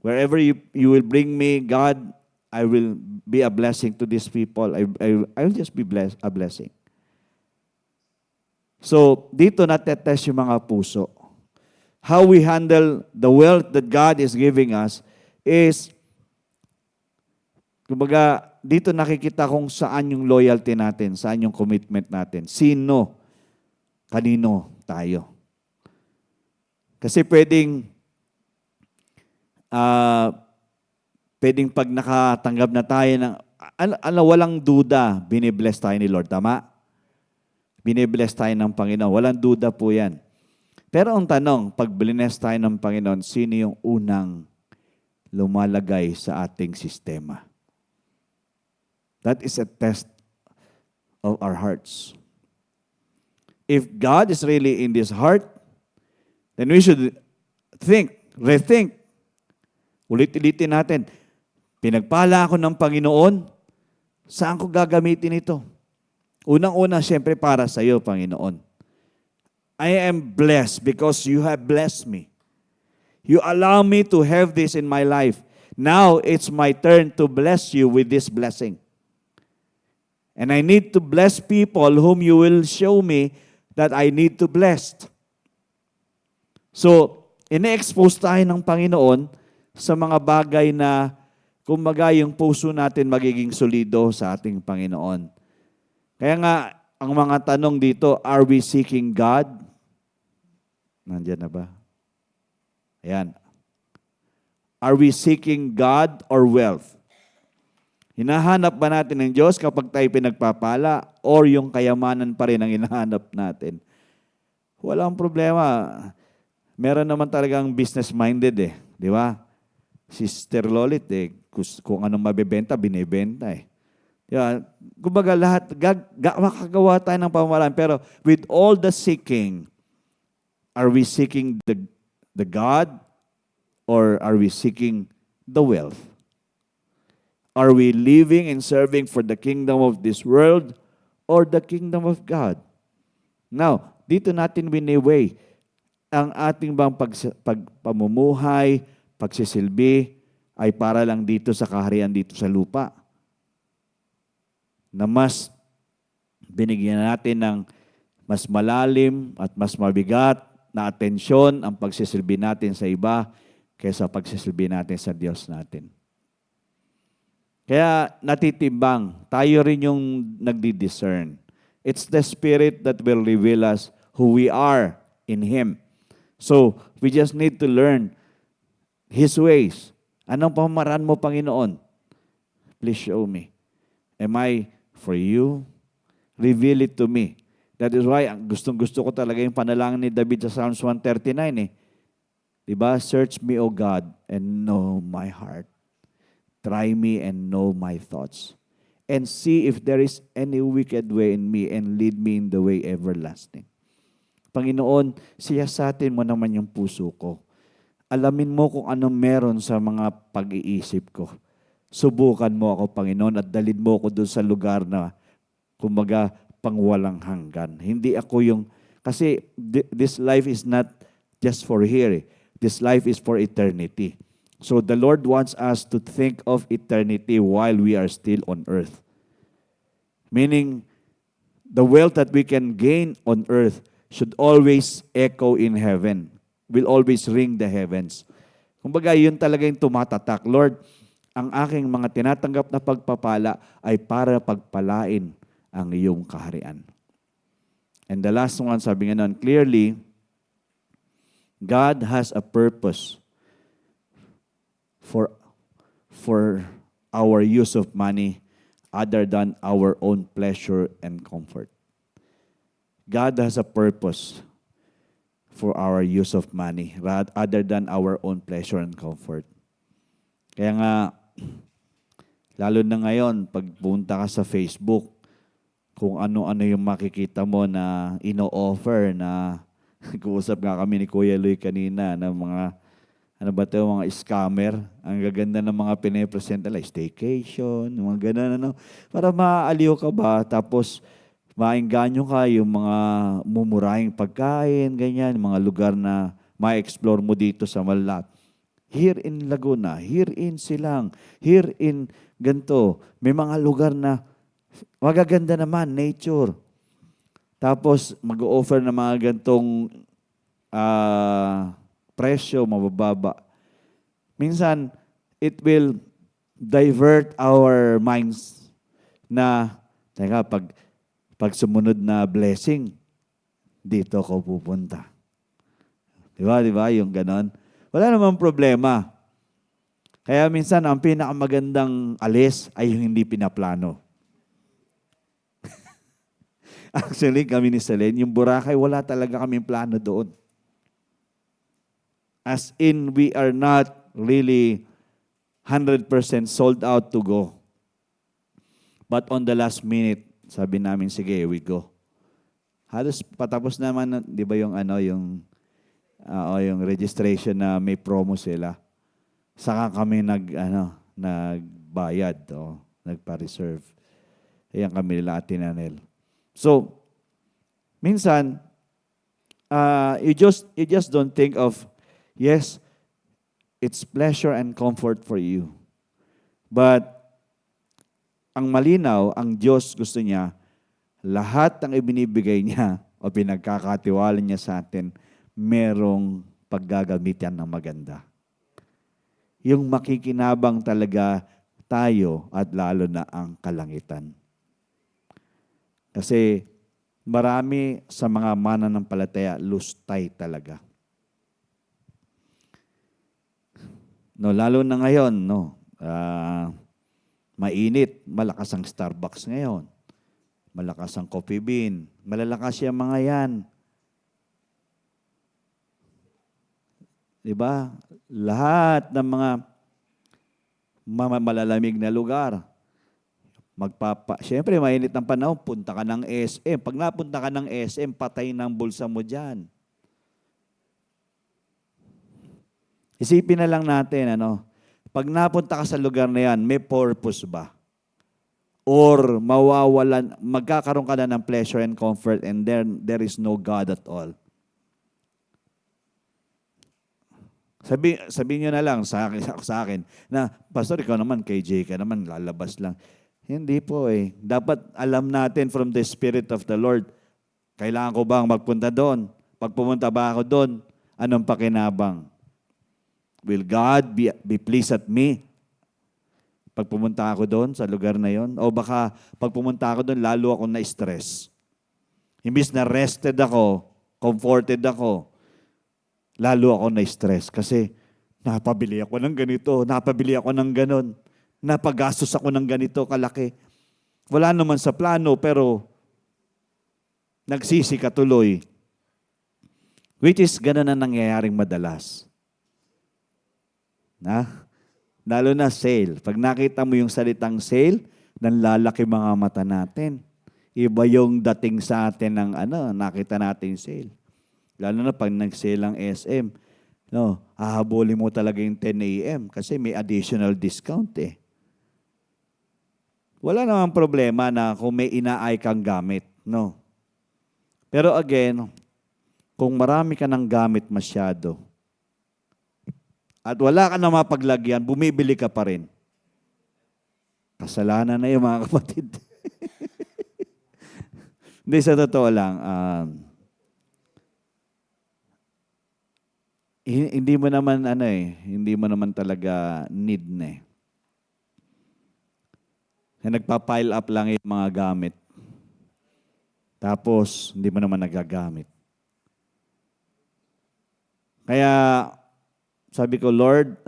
Wherever you will bring me, God, I will be a blessing to these people. I will just be a blessing. So, dito natetest yung mga puso. How we handle the wealth that God is giving us is, kumbaga, dito nakikita kung saan yung loyalty natin, saan yung commitment natin. Sino? Kanino tayo? Kasi pwedeng pag nakatanggap na tayo ng, walang duda, binibless tayo ni Lord. Tama? Binibless tayo ng Panginoon. Walang duda po yan. Pero ang tanong, pag bless tayo ng Panginoon, sino yung unang lumalagay sa ating sistema? That is a test of our hearts. If God is really in this heart, then we should rethink. Ulit-ulitin natin, pinagpala ako ng Panginoon, saan ko gagamitin ito? Unang-una, siyempre para sa iyo, Panginoon. I am blessed because you have blessed me. You allow me to have this in my life. Now, it's my turn to bless you with this blessing. And I need to bless people whom you will show me that I need to bless. So, ine-expose tayo ng Panginoon sa mga bagay na, kumbaga, yung puso natin magiging solido sa ating Panginoon. Kaya nga, ang mga tanong dito, are we seeking God? Nandiyan na ba? Ayan. Are we seeking God or wealth? Hinahanap ba natin ng Diyos kapag tayo pinagpapala or yung kayamanan pa rin ang hinahanap natin? Walang problema. Meron naman talagang business-minded eh. Di ba? Sister Lolit eh, kung anong mabibenta, binibenta eh. Yeah, kumbaga lahat, makagawa tayo ng pamamaraan. Pero with all the seeking, Are we seeking the God or are we seeking the wealth? Are we living and serving for the kingdom of this world or the kingdom of God? Now, dito natin wini-weigh ang ating bang pamumuhay, pagsisilbi ay para lang dito sa kaharian dito sa lupa. Na mas binigyan natin ng mas malalim at mas mabigat na atensyon ang pagsisilbi natin sa iba kaysa pagsisilbi natin sa Diyos natin. Kaya natitimbang, tayo rin yung nagdi-discern. It's the Spirit that will reveal us who we are in Him. So, we just need to learn His ways. Anong pamamaraan mo, Panginoon? Please show me. Am I for you? Reveal it to me. That is why, gustong-gusto ko talaga yung panalangin ni David sa Psalms 139 eh. Diba? Search me, O God, and know my heart. Try me and know my thoughts. And see if there is any wicked way in me and lead me in the way everlasting. Panginoon, siyasatin mo naman yung puso ko. Alamin mo kung anong meron sa mga pag-iisip ko. Subukan mo ako, Panginoon, at dalhin mo ako doon sa lugar na, kumbaga, pangwalang hanggan. Hindi ako yung, kasi this life is not just for here. This life is for eternity. So the Lord wants us to think of eternity while we are still on earth. Meaning, the wealth that we can gain on earth should always echo in heaven. Will always ring the heavens. Kumbaga, yun talaga yung tumatatak. Lord, ang aking mga tinatanggap na pagpapala ay para pagpalain ang iyong kaharian. And the last one, sabi nga nun, clearly, God has a purpose for our use of money other than our own pleasure and comfort. God has a purpose for our use of money other than our own pleasure and comfort. Kaya nga, lalo na ngayon, pag punta ka sa Facebook, kung ano-ano yung makikita mo na ino-offer na nag-uusap nga kami ni Kuya Luy kanina ng mga mga scammer. Ang gaganda ng mga pinipresent nila, staycation, mga ganun, para maaaliw ka ba, tapos maengganyo ka yung mga mumurahing pagkain, ganyan, mga lugar na ma-explore mo dito sa Malap. Here in Laguna, here in Silang, here in ganto, may mga lugar na magaganda naman, nature. Tapos mag-offer ng mga gantong presyo, mabababa. Minsan, it will divert our minds na, teka, pag sumunod na blessing, dito ako pupunta. Di ba? Yung ganon. Wala namang problema. Kaya minsan, ang pinakamagandang alis ay yung hindi pinaplano. Actually, kami ni Selene, yung Boracay, wala talaga kaming plano doon. As in, we are not really 100% sold out to go. But on the last minute, sabi namin, sige, we go. Halos patapos naman, di ba yung yung registration na may promo sila. Saka kami nagbayad, nagpa-reserve. Ayan kami nila Ate Nanel. So, minsan, you just don't think of, yes, it's pleasure and comfort for you. But, ang malinaw, ang Diyos gusto niya, lahat ng ibinibigay niya o pinagkakatiwala niya sa atin, merong paggagamitan ng maganda. Yung makikinabang talaga tayo at lalo na ang kalangitan. Kasi marami sa mga mananampalataya, lustay talaga. Lalo na ngayon, mainit, malakas ang Starbucks ngayon. Malakas ang Coffee Bean. Malalakas yung mga yan. Diba? Lahat ng mga malalamig na lugar. Siyempre, mainit ang panahon, punta ka ng SM. Pag napunta ka ng SM, patay ng bulsa mo dyan. Isipin na lang natin, pag napunta ka sa lugar na yan, may purpose ba? Or magkakaroon ka na ng pleasure and comfort and there is no God at all? Sabihin nyo na lang sa akin na, Pastor, ikaw naman, KJ ka naman, lalabas lang. Hindi po eh. Dapat alam natin from the Spirit of the Lord, kailangan ko bang magpunta doon? Pag pumunta ba ako doon, anong pakinabang? Will God be pleased at me? Pag pumunta ako doon sa lugar na yon? O baka pag pumunta ako doon, lalo ako na-stress. Imbis na rested ako, comforted ako, lalo ako na-stress kasi napabili ako ng ganito, napabili ako ng ganon, napagastos ako ng ganito kalaki. Wala naman sa plano pero nagsisi ka tuloy. Which is ganon na nangyayaring madalas. Lalo na sale. Pag nakita mo yung salitang sale, nanlalaki mga mata natin. Iba yung dating sa atin ng nakita natin sale. Lalo na pag nag-sale ang SM. Hahabulin mo talaga yung 10 a.m. kasi may additional discount eh. Wala namang problema na kung may inaay kang gamit. No. Pero again, kung marami ka ng gamit masyado, at wala ka na mapaglagyan, bumibili ka pa rin. Kasalanan na yung mga kapatid. Hindi, sa totoo lang, hindi mo naman hindi mo naman talaga need na eh. Nagpa-pile up lang yung mga gamit. Tapos, hindi mo naman nagagamit. Kaya, sabi ko, Lord,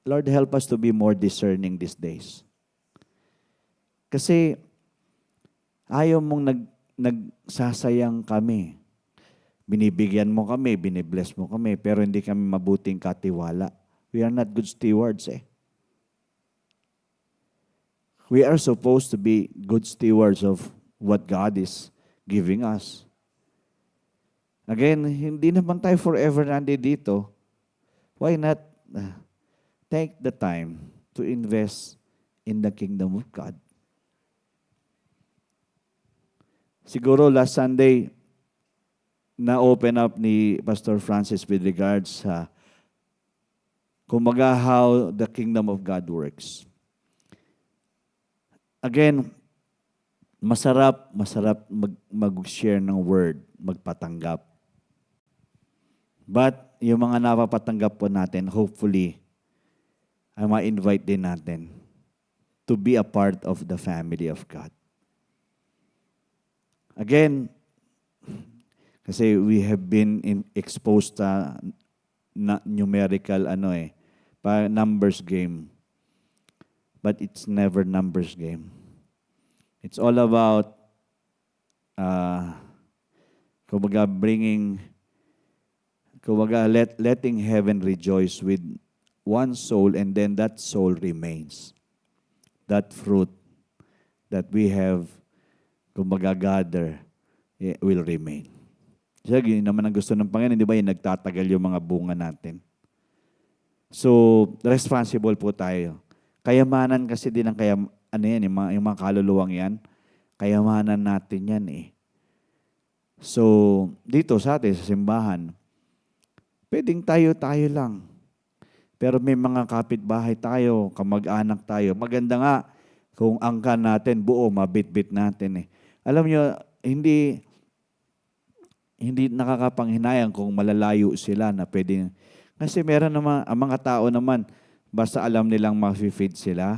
help us to be more discerning these days. Kasi, ayaw mong nagsasayang kami. Binibigyan mo kami, binibless mo kami, pero hindi kami mabuting katiwala. We are not good stewards eh. We are supposed to be good stewards of what God is giving us. Again, hindi naman tayo forever nandito. Why not take the time to invest in the kingdom of God? Siguro last Sunday, na-open up ni Pastor Francis with regards sa kumbaga how the kingdom of God works. Again, masarap mag-share ng word, magpatanggap. But yung mga napapatanggap po natin, hopefully, ay ma-invite din natin to be a part of the family of God. Again, kasi we have been exposed to numerical numbers game. But it's never numbers game. It's all about letting heaven rejoice with one soul, and then that soul remains. That fruit that we have gather will remain. Sige, yun naman ang gusto ng Panginoon, di ba? Yung nagtatagal yung mga bunga natin. So, responsible po tayo. Kayamanan kasi din ang yung mga kaluluwang yan, kayamanan natin yan eh. So, dito sa atin, sa simbahan, pwedeng tayo lang. Pero may mga kapitbahay tayo, kamag-anak tayo. Maganda nga kung angkan natin, buo, mabit-bit natin eh. Alam nyo, hindi nakakapanghinayang kung malalayo sila na pwedeng. Kasi meron naman, ang mga tao naman, basta alam nilang ma-feed sila.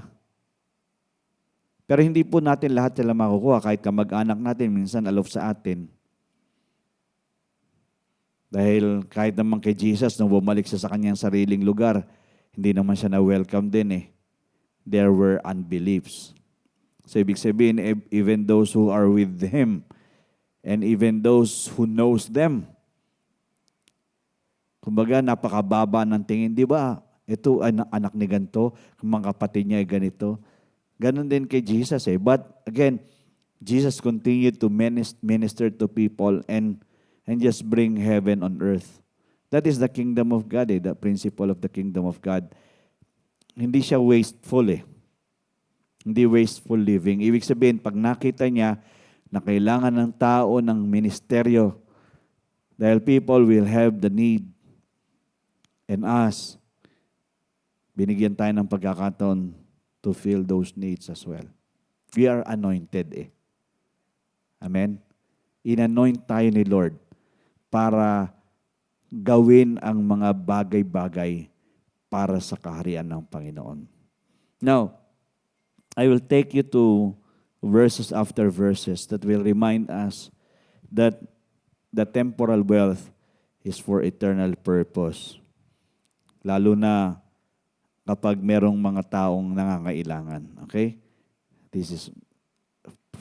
Pero hindi po natin lahat sila makukuha. Kahit kamag-anak natin, minsan alof sa atin. Dahil kahit naman kay Jesus, nung bumalik siya sa kanyang sariling lugar, hindi naman siya na-welcome din eh. There were unbeliefs. So ibig sabihin, even those who are with Him, and even those who knows them, kumbaga napakababa ng tingin, di ba? Ito ay anak ni ganito, mga kapatid niya ay ganito. Ganon din kay Jesus eh. But again, Jesus continued to minister to people and just bring heaven on earth. That is the kingdom of God, the principle of the kingdom of God. Hindi siya wasteful Hindi wasteful living. Ibig sabihin, pag nakita niya na kailangan ng tao ng ministeryo, dahil people will have the need, and us, binigyan tayo ng pagkakataon to fill those needs as well. We are anointed Amen? In-anoint tayo ni Lord para gawin ang mga bagay-bagay para sa kaharian ng Panginoon. Now, I will take you to verses after verses that will remind us that the temporal wealth is for eternal purpose. Lalo na kapag merong mga taong nangangailangan. Okay?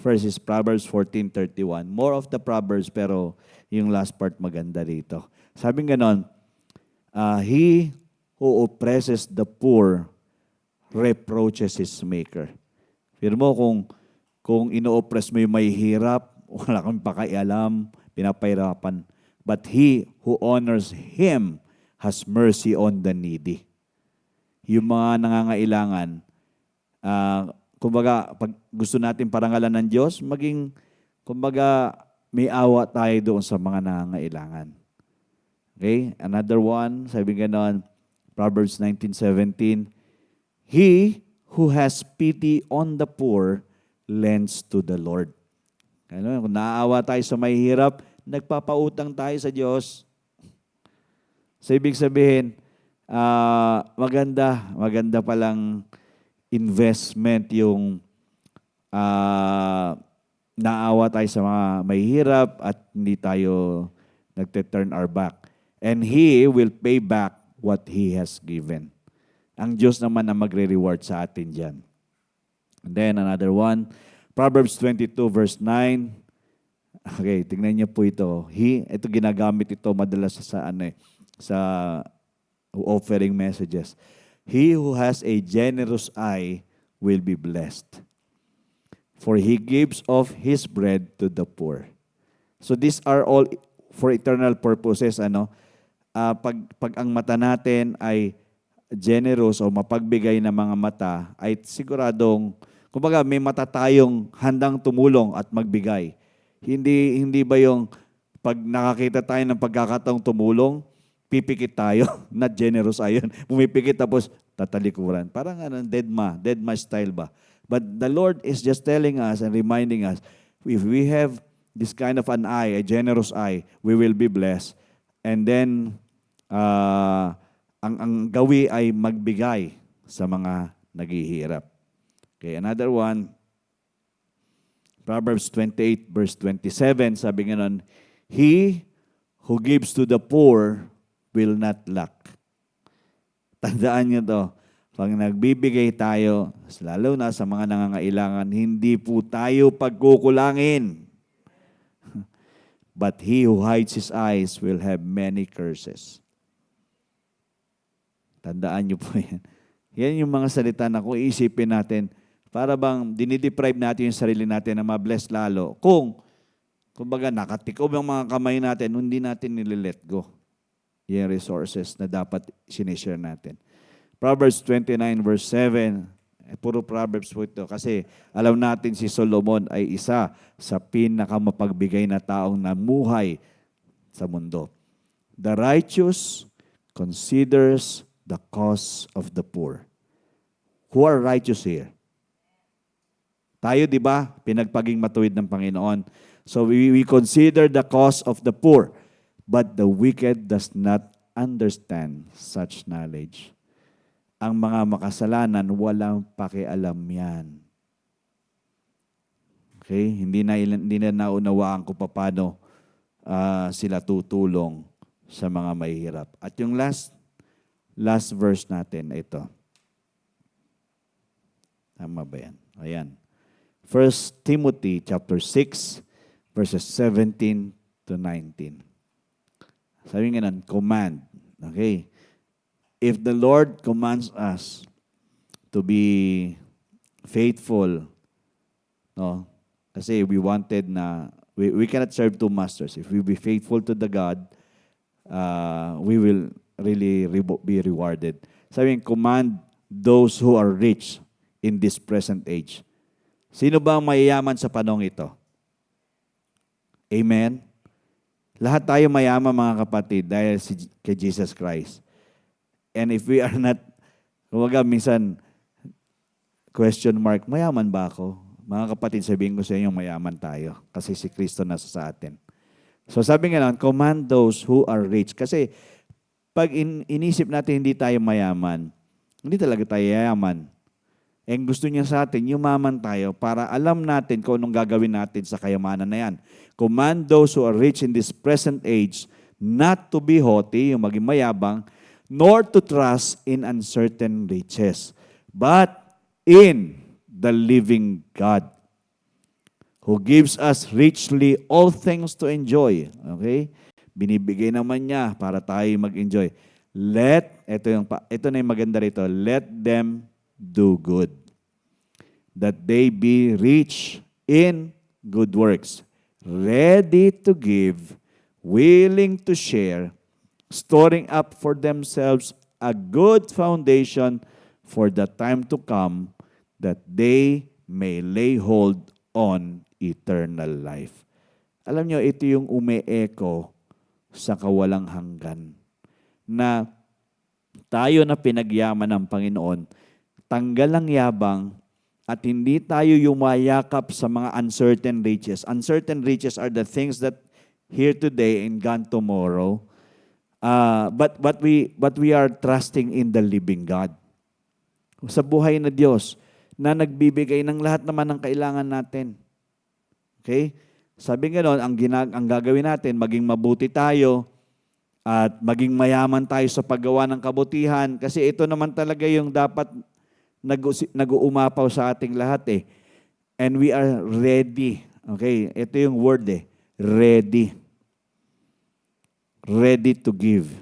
First is Proverbs 14:31. More of the Proverbs, pero yung last part maganda dito. Sabi ganon, he who oppresses the poor reproaches his maker. Pero mo kung ino-oppress mo yung may hirap, wala kang pakialam, pinapahirapan. But he who honors him has mercy on the needy. Yung mga nangangailangan, kumbaga, pag gusto natin parangalan ng Diyos, kumbaga, may awa tayo doon sa mga nangangailangan. Okay? Another one, sabi ganon, Proverbs 19:17, he who has pity on the poor lends to the Lord. Ano, kung naaawa tayo sa may hirap, nagpapautang tayo sa Diyos. So, ibig sabihin, maganda palang investment yung naawa tayo sa mga may hirap at hindi tayo nagte-turn our back. And He will pay back what He has given. Ang Diyos naman ang magre-reward sa atin dyan. And then another one, Proverbs 22 verse 9. Okay, tingnan niyo po ito. Ito ginagamit ito madalas sa offering messages. He who has a generous eye will be blessed, for he gives of his bread to the poor. So these are all for eternal purposes. Pag ang mata natin ay generous o mapagbigay ng mga mata, ay siguradong, kumbaga may mata tayong handang tumulong at magbigay. Hindi ba yung pag nakakita tayo ng pagkakataong tumulong, pipikit tayo, not generous ayon. Pumipikit tapos tatalikuran. Parang dead ma style ba? But the Lord is just telling us and reminding us, if we have this kind of an eye, a generous eye, we will be blessed. And then, ang gawi ay magbigay sa mga naghihirap. Okay, another one, Proverbs 28 verse 27, sabi nga nun, he who gives to the poor will not lack. Tandaan nyo to, pag nagbibigay tayo, lalo na sa mga nangangailangan, hindi po tayo pagkukulangin. But he who hides his eyes will have many curses. Tandaan nyo po yan. Yan yung mga salita na kung iisipin natin, para bang dinideprive natin yung sarili natin na ma-bless lalo. Kumbaga nakatikob yung mga kamay natin, hindi natin nililet go yung resources na dapat sinishare natin. Proverbs 29 verse 7, puro Proverbs po ito kasi alam natin si Solomon ay isa sa pinakamapagbigay na taong namuhay sa mundo. The righteous considers the cause of the poor. Who are righteous here? Tayo, di ba? Pinagpaging matuwid ng Panginoon. So we consider the cause of the poor. But the wicked does not understand such knowledge. Ang mga makasalanan, walang pakialam yan. Okay? Hindi na naunawaan kung paano sila tutulong sa mga mahihirap. At yung last verse natin, ito. Tama ba yan? Ayan. 1 Timothy chapter 6, verses 17 to 19. Sabi nga nun, command. Okay? If the Lord commands us to be faithful, no? Kasi we wanted we cannot serve two masters. If we be faithful to the God, we will really be rewarded. Sabi, command those who are rich in this present age. Sino ba ang mayayaman sa panahon ito? Amen? Lahat tayo mayaman, mga kapatid, dahil kay Jesus Christ. And if we are not, kumbaga minsan, question mark, mayaman ba ako? Mga kapatid, sabihin ko sa inyo, mayaman tayo. Kasi si Kristo nasa sa atin. So sabi nga lang, command those who are rich. Kasi pag inisip natin hindi tayo mayaman, hindi talaga tayo yayaman. And gusto niya sa atin, yumaman tayo para alam natin kung anong gagawin natin sa kayamanan na yan. Command those who are rich in this present age not to be haughty, yung maging mayabang, nor to trust in uncertain riches, but in the living God, who gives us richly all things to enjoy. Okay? Binibigay naman niya para tayo mag-enjoy. Ito na yung maganda rito, let them do good, that they be rich in good works, ready to give, willing to share, storing up for themselves a good foundation for the time to come, that they may lay hold on eternal life. Alam nyo, ito yung umi-echo sa kawalang hanggan, na tayo na pinagyaman ng Panginoon, tanggal ang yabang at hindi tayo yumayakap sa mga uncertain riches. Uncertain riches are the things that here today and gone tomorrow. But we are trusting in the living God. Sa buhay na Diyos na nagbibigay ng lahat naman ng kailangan natin. Okay? Sabi nga nun, ang gagawin natin, maging mabuti tayo at maging mayaman tayo sa paggawa ng kabutihan. Kasi ito naman talaga yung dapat nag-uumapaw sa ating lahat eh. And we are ready. Okay? Ito yung word eh. Ready. Ready to give.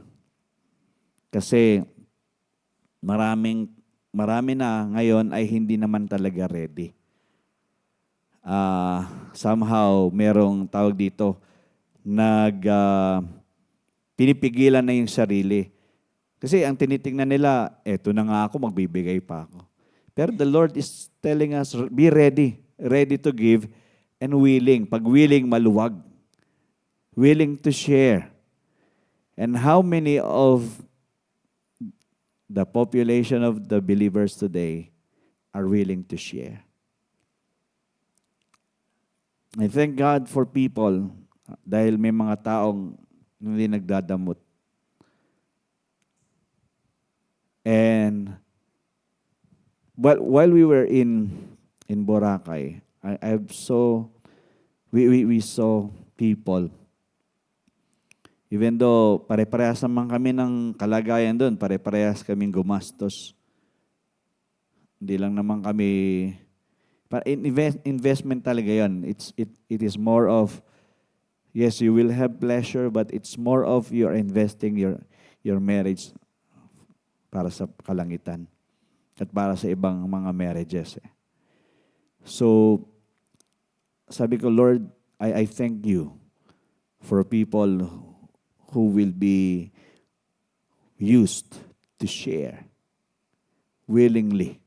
Kasi marami na ngayon ay hindi naman talaga ready. Somehow, merong tawag dito, pinipigilan na yung sarili. Kasi ang tinitingnan nila, eto na nga ako, magbibigay pa ako. Pero the Lord is telling us, be ready. Ready to give and willing. Pag willing, maluwag. Willing to share. And how many of the population of the believers today are willing to share? I thank God for people dahil may mga taong hindi nagdadamot. And while we were in Boracay, we saw people. Even though pare-parehas naman kami ng kalagayan doon, pare-parehas kaming gumastos. Hindi lang naman kami, investment talaga yun. It is more of, yes, you will have pleasure, but it's more of you're investing your marriage para sa kalangitan at para sa ibang mga marriages. So, sabi ko, Lord, I thank you for people who will be used to share willingly.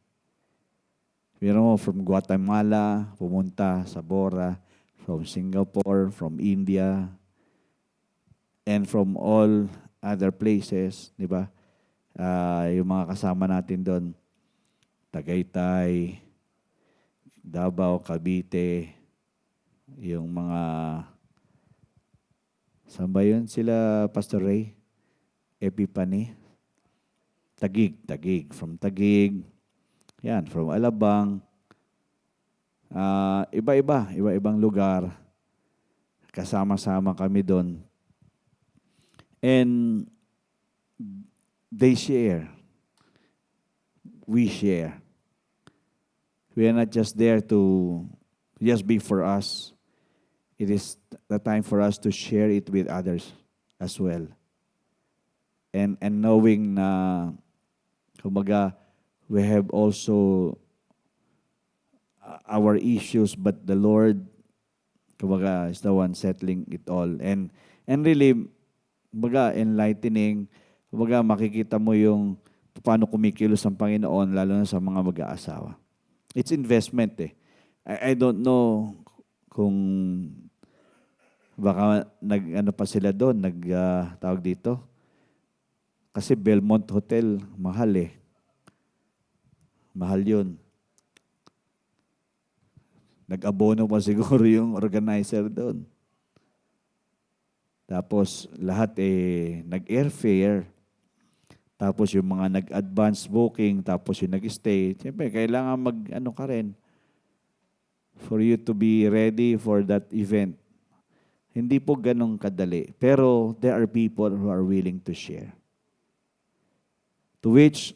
You know, from Guatemala, pumunta sa Bora, from Singapore, from India, and from all other places, di ba? Yung mga kasama natin doon, Tagaytay, Davao, Cavite, yung mga, saan ba yun sila, Pastor Ray? Epipani? Taguig, from Taguig, yan, from Alabang, iba-ibang lugar, kasama-sama kami doon. And they share. We share. We are not just there to just be for us. It is the time for us to share it with others as well. And knowing na, kumbaga, we have also our issues, but the Lord, kumbaga, is the one settling it all. And really, kumbaga enlightening, kumbaga makikita mo yung paano kumikilos ang Panginoon, lalo na sa mga mag-aasawa. It's investment eh. I don't know kung baka ano pa sila doon, tawag dito. Kasi Belmont Hotel, mahal eh. Mahal yun. Nag-abono pa siguro yung organizer doon. Tapos lahat nag-airfare. Tapos yung mga nag-advance booking, tapos yung nag-stay. Siyempre, kailangan mag-ano ka rin for you to be ready for that event. Hindi po ganun kadali. Pero there are people who are willing to share. To which,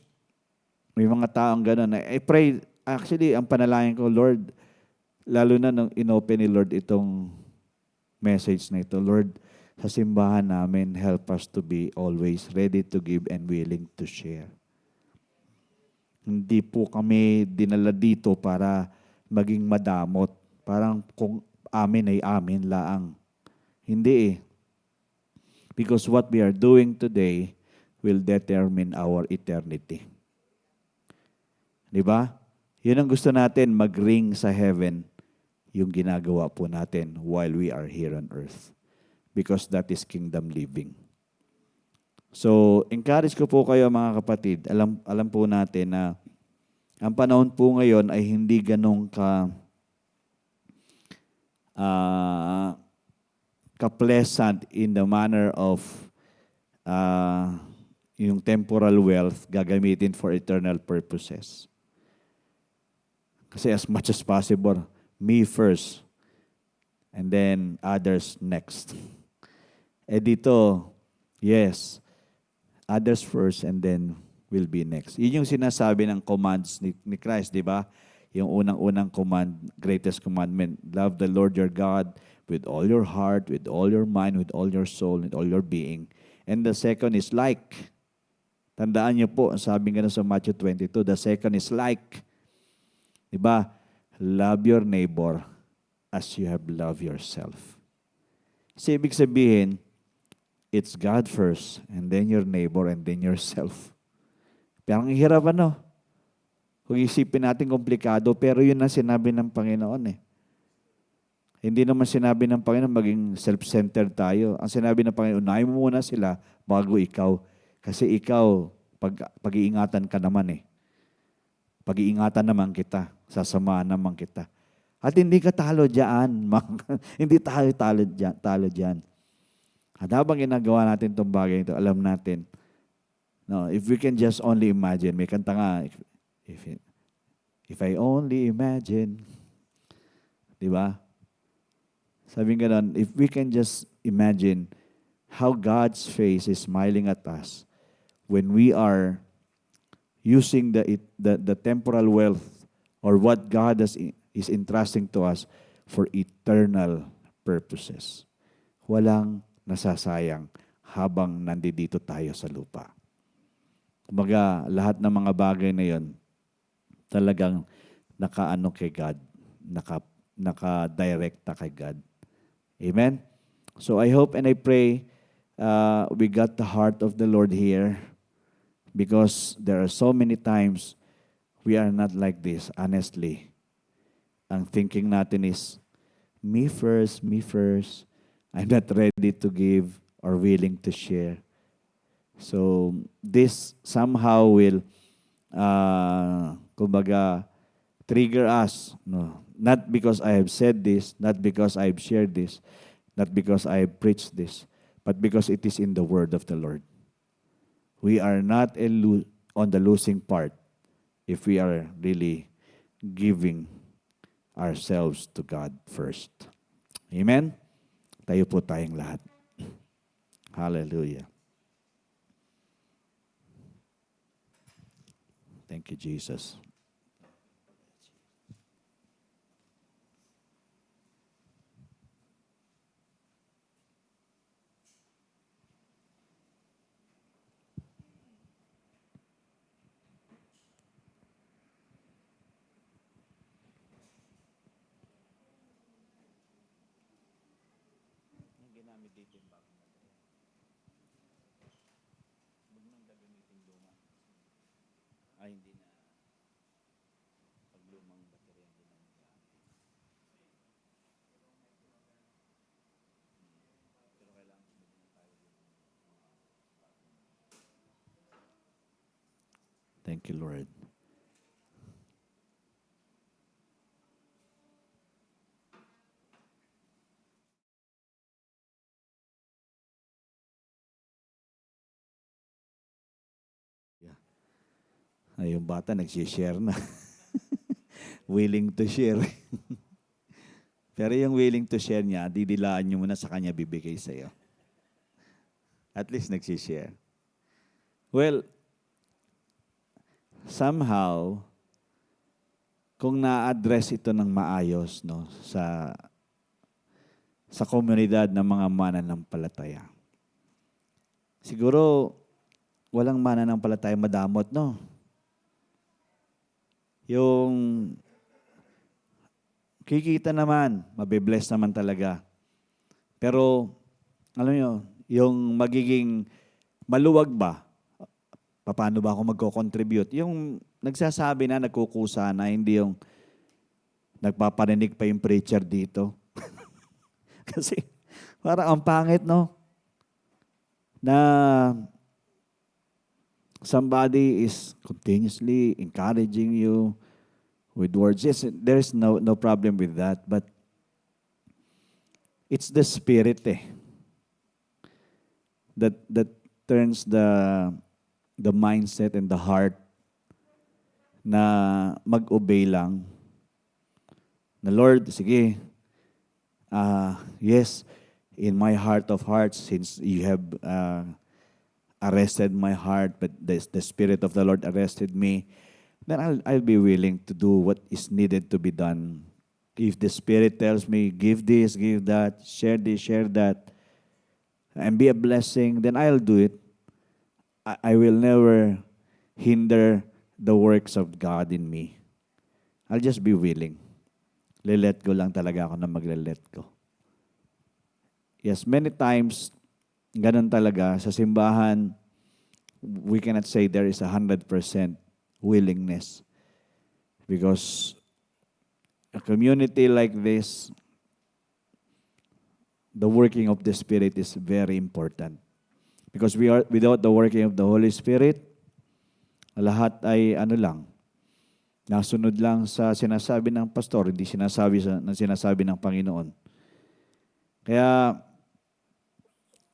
may mga taong ganun. I pray, actually, ang panalangin ko, Lord, lalo na nung inopen ni Lord itong message na ito, Lord, sa simbahan namin, help us to be always ready to give and willing to share. Hindi po kami dinala dito para maging madamot. Parang kung amin ay amin laang. Hindi eh. Because what we are doing today will determine our eternity. Di ba? Yun ang gusto natin, mag-ring sa heaven yung ginagawa po natin while we are here on earth. Because that is kingdom living. So, encourage ko po kayo mga kapatid. Alam po natin na ang panahon po ngayon ay hindi ganong ka-pleasant in the manner of yung temporal wealth gagamitin for eternal purposes. Kasi as much as possible, me first, and then others next. Dito, yes, others first and then will be next. Yun yung sinasabi ng commands ni Christ, di ba? Yung unang-unang command, greatest commandment, love the Lord your God with all your heart, with all your mind, with all your soul, with all your being. And the second is like. Tandaan niyo po, sabi nga sa Matthew 22, the second is like. Di ba? Love your neighbor as you have loved yourself. So, ibig sabihin, it's God first, and then your neighbor, and then yourself. Pero ang hirap kung isipin natin komplikado, pero yun ang sinabi ng Panginoon eh. Hindi naman sinabi ng Panginoon maging self-centered tayo. Ang sinabi ng Panginoon, unahin mo muna sila bago ikaw. Kasi ikaw, pag-iingatan ka naman eh. Pag-iingatan naman kita. Sasamahan naman kita. At hindi ka talo dyan. Hindi tayo talo dyan. At habang ginagawa natin itong bagay ito, alam natin, no, if we can just only imagine, may kanta nga, if I only imagine, di ba? Sabi nga nun, if we can just imagine how God's face is smiling at us when we are using the temporal wealth or what God is entrusting to us for eternal purposes. Walang nasasayang habang nandito tayo sa lupa. Kumbaga, lahat ng mga bagay na yon talagang nakaano kay God, naka-directa kay God. Amen? So I hope and I pray we got the heart of the Lord here because there are so many times we are not like this, honestly. Ang thinking natin is, me first, me first. I'm not ready to give or willing to share. So, this somehow will, kumbaga, trigger us. No? Not because I have said this, not because I have shared this, not because I have preached this, but because it is in the word of the Lord. We are not on the losing part if we are really giving ourselves to God first. Amen? Tayo po tayong lahat. Hallelujah. Thank you, Jesus. Ay, hindi na. Pag lumang baterya, hindi na. Pero kailangan bumili na tayo din. Thank you, Lord. Yeah. Ay, yung bata nagsishare na. Willing to share. Pero yung willing to share niya, didilaan niyo muna sa kanya, bibigay sa'yo. At least nagsishare. Well, somehow, kung na-address ito ng maayos, no, sa komunidad ng mga mananampalataya, siguro walang mananampalataya madamot, no? Yung kikita naman, mabibless naman talaga. Pero, alam niyo, yung magiging maluwag ba? Paano ba ako magko-contribute? Yung nagsasabi na, nagkukusa na, hindi yung nagpaparinig pa yung preacher dito. Kasi parang ang pangit, no? Na somebody is continuously encouraging you with words. Yes, there's no problem with that, but it's the spirit that turns the mindset and the heart na mag-obey lang. Na Lord, sige, yes, in my heart of hearts, since you have arrested my heart, but the Spirit of the Lord arrested me, then I'll be willing to do what is needed to be done. If the Spirit tells me, give this, give that, share this, share that, and be a blessing, then I'll do it. I will never hinder the works of God in me. I'll just be willing. Let go lang talaga ako na magle-let go. Yes, many times, ganun talaga. Sa simbahan, we cannot say there is 100% willingness. Because a community like this, the working of the Spirit is very important. Because without the working of the Holy Spirit, lahat ay nasunod lang sa sinasabi ng pastor, hindi sinasabi ng Panginoon. Kaya,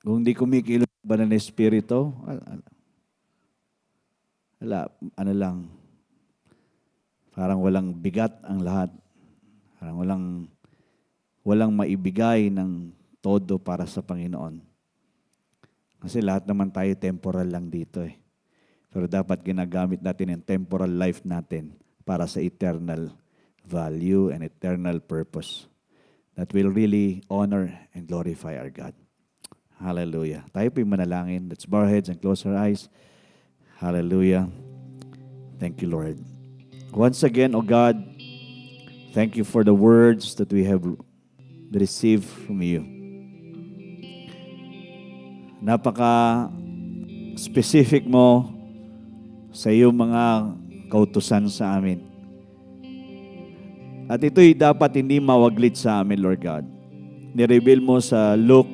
kung hindi kumikilos ba ng Espiritu, parang walang bigat ang lahat. Parang walang maibigay ng todo para sa Panginoon. Kasi lahat naman tayo temporal lang dito Pero dapat ginagamit natin yung temporal life natin para sa eternal value and eternal purpose that will really honor and glorify our God. Hallelujah. Tayo po'y manalangin. Let's bow our heads and close our eyes. Hallelujah. Thank you, Lord. Once again, O God, thank you for the words that we have received from you. Napaka-specific mo sa iyong mga kautusan sa amin. At ito'y dapat hindi mawaglit sa amin, Lord God. Nireveal mo sa Luke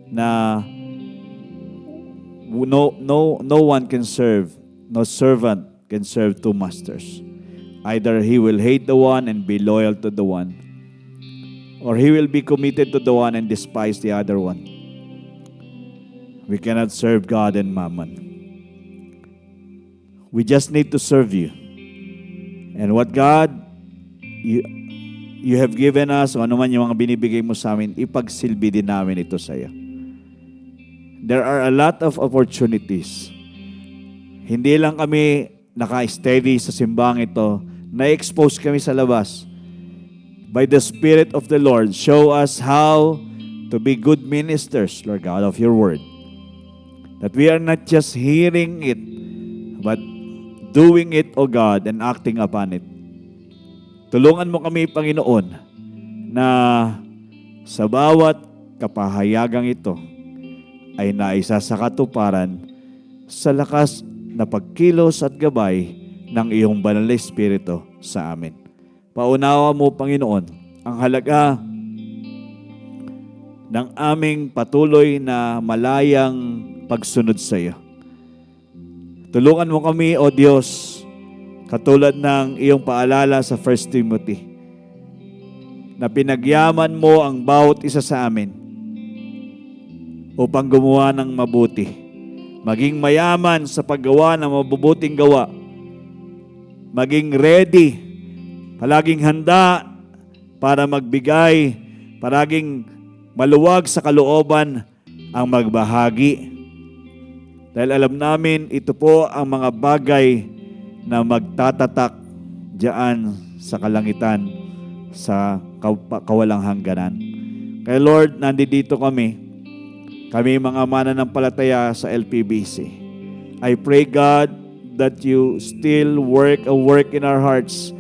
na no one can serve, no servant can serve two masters. Either he will hate the one and be loyal to the one, or he will be committed to the one and despise the other one. We cannot serve God and mammon. We just need to serve you. And what God, you have given us, o ano man yung mga binibigay mo sa amin, ipagsilbi din namin ito sa iyo. There are a lot of opportunities. Hindi lang kami naka-steady sa simbang ito, na-expose kami sa labas. By the Spirit of the Lord, show us how to be good ministers, Lord God, of your word. That we are not just hearing it, but doing it, O God, and acting upon it. Tulungan mo kami, Panginoon, na sa bawat kapahayagang ito ay naisa sa katuparan sa lakas na pagkilos at gabay ng iyong banal na Espiritu sa amin. Paunawa mo, Panginoon, ang halaga ng aming patuloy na malayang pagsunod sa iyo. Tulungan mo kami, O Diyos, katulad ng iyong paalala sa 1 Timothy, na pinagyaman mo ang bawat isa sa amin upang gumawa ng mabuti. Maging mayaman sa paggawa ng mabubuting gawa. Maging ready, palaging handa para magbigay, palaging maluwag sa kalooban ang magbahagi. Dahil alam namin, ito po ang mga bagay na magtatatak diyan sa kalangitan, sa kawalang hangganan. Kaya Lord, nandito kami mga mananampalataya sa LPBC. I pray, God, that you still work a work in our hearts,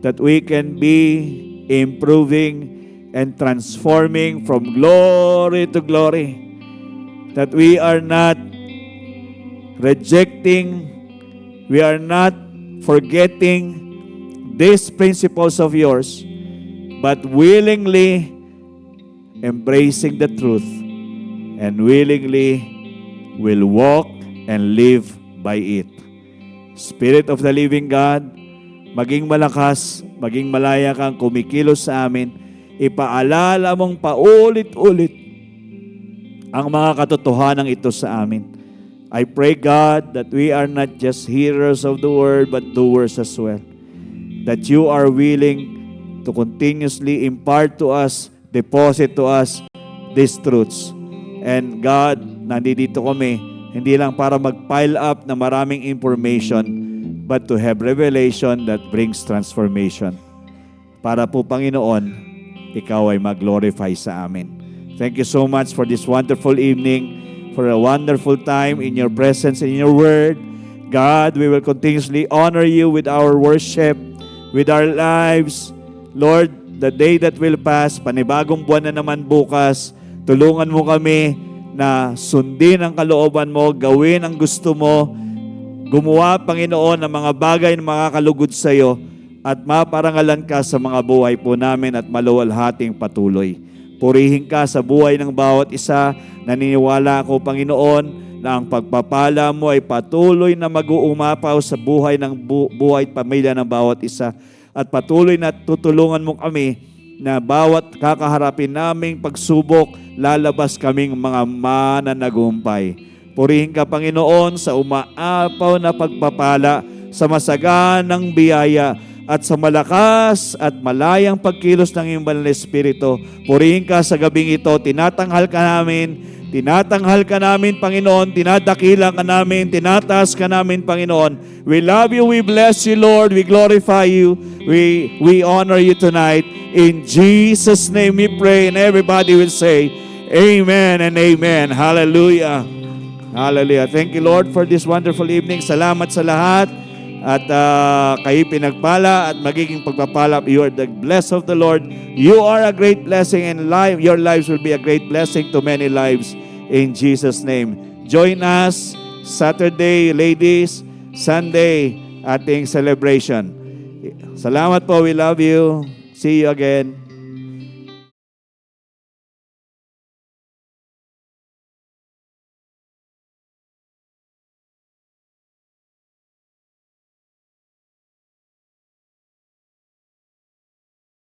that we can be improving and transforming from glory to glory, that we are not rejecting, we are not forgetting these principles of yours, but willingly embracing the truth and willingly will walk and live by it. Spirit of the living God, maging malakas, maging malaya kang kumikilos sa amin, ipaalala mong paulit-ulit ang mga katotohanan ito sa amin. I pray, God, that we are not just hearers of the word, but doers as well. That you are willing to continuously impart to us, deposit to us these truths. And God, nandito kami, hindi lang para mag-pile up na maraming information, but to have revelation that brings transformation. Para po, Panginoon, ikaw ay mag-glorify sa amin. Thank you so much for this wonderful evening, for a wonderful time in your presence and in your word. God, we will continuously honor you with our worship, with our lives. Lord, the day that will pass, panibagong buwan na naman bukas, tulungan mo kami na sundin ang kalooban mo, gawin ang gusto mo, gumawa, Panginoon, ng mga bagay na makakalugod sa iyo at maparangalan ka sa mga buhay po namin at maluwalhating patuloy. Purihin ka sa buhay ng bawat isa. Naniniwala ako, Panginoon, na ang pagpapala mo ay patuloy na mag-uumapaw sa buhay ng buhay at pamilya ng bawat isa. At patuloy na tutulungan mo kami na bawat kakaharapin naming pagsubok, lalabas kaming mga mananagumpay. Purihin ka, Panginoon, sa umaapaw na pagpapala, sa masaganang biyaya, at sa malakas at malayang pagkilos ng iyong banal na Espiritu. Purihin ka sa gabing ito, tinatanghal ka namin, Panginoon, tinadakila ka namin, tinataas ka namin, Panginoon. We love you, we bless you, Lord, we glorify you, we honor you tonight. In Jesus' name we pray, and everybody will say, Amen and Amen. Hallelujah. Hallelujah. Thank you, Lord, for this wonderful evening. Salamat sa lahat. At kayo pinagpala at magiging pagpapala. You are the blessed of the Lord. You are a great blessing, and your lives will be a great blessing to many lives in Jesus' name. Join us Saturday, ladies, Sunday, ating celebration. Salamat po. We love you. See you again.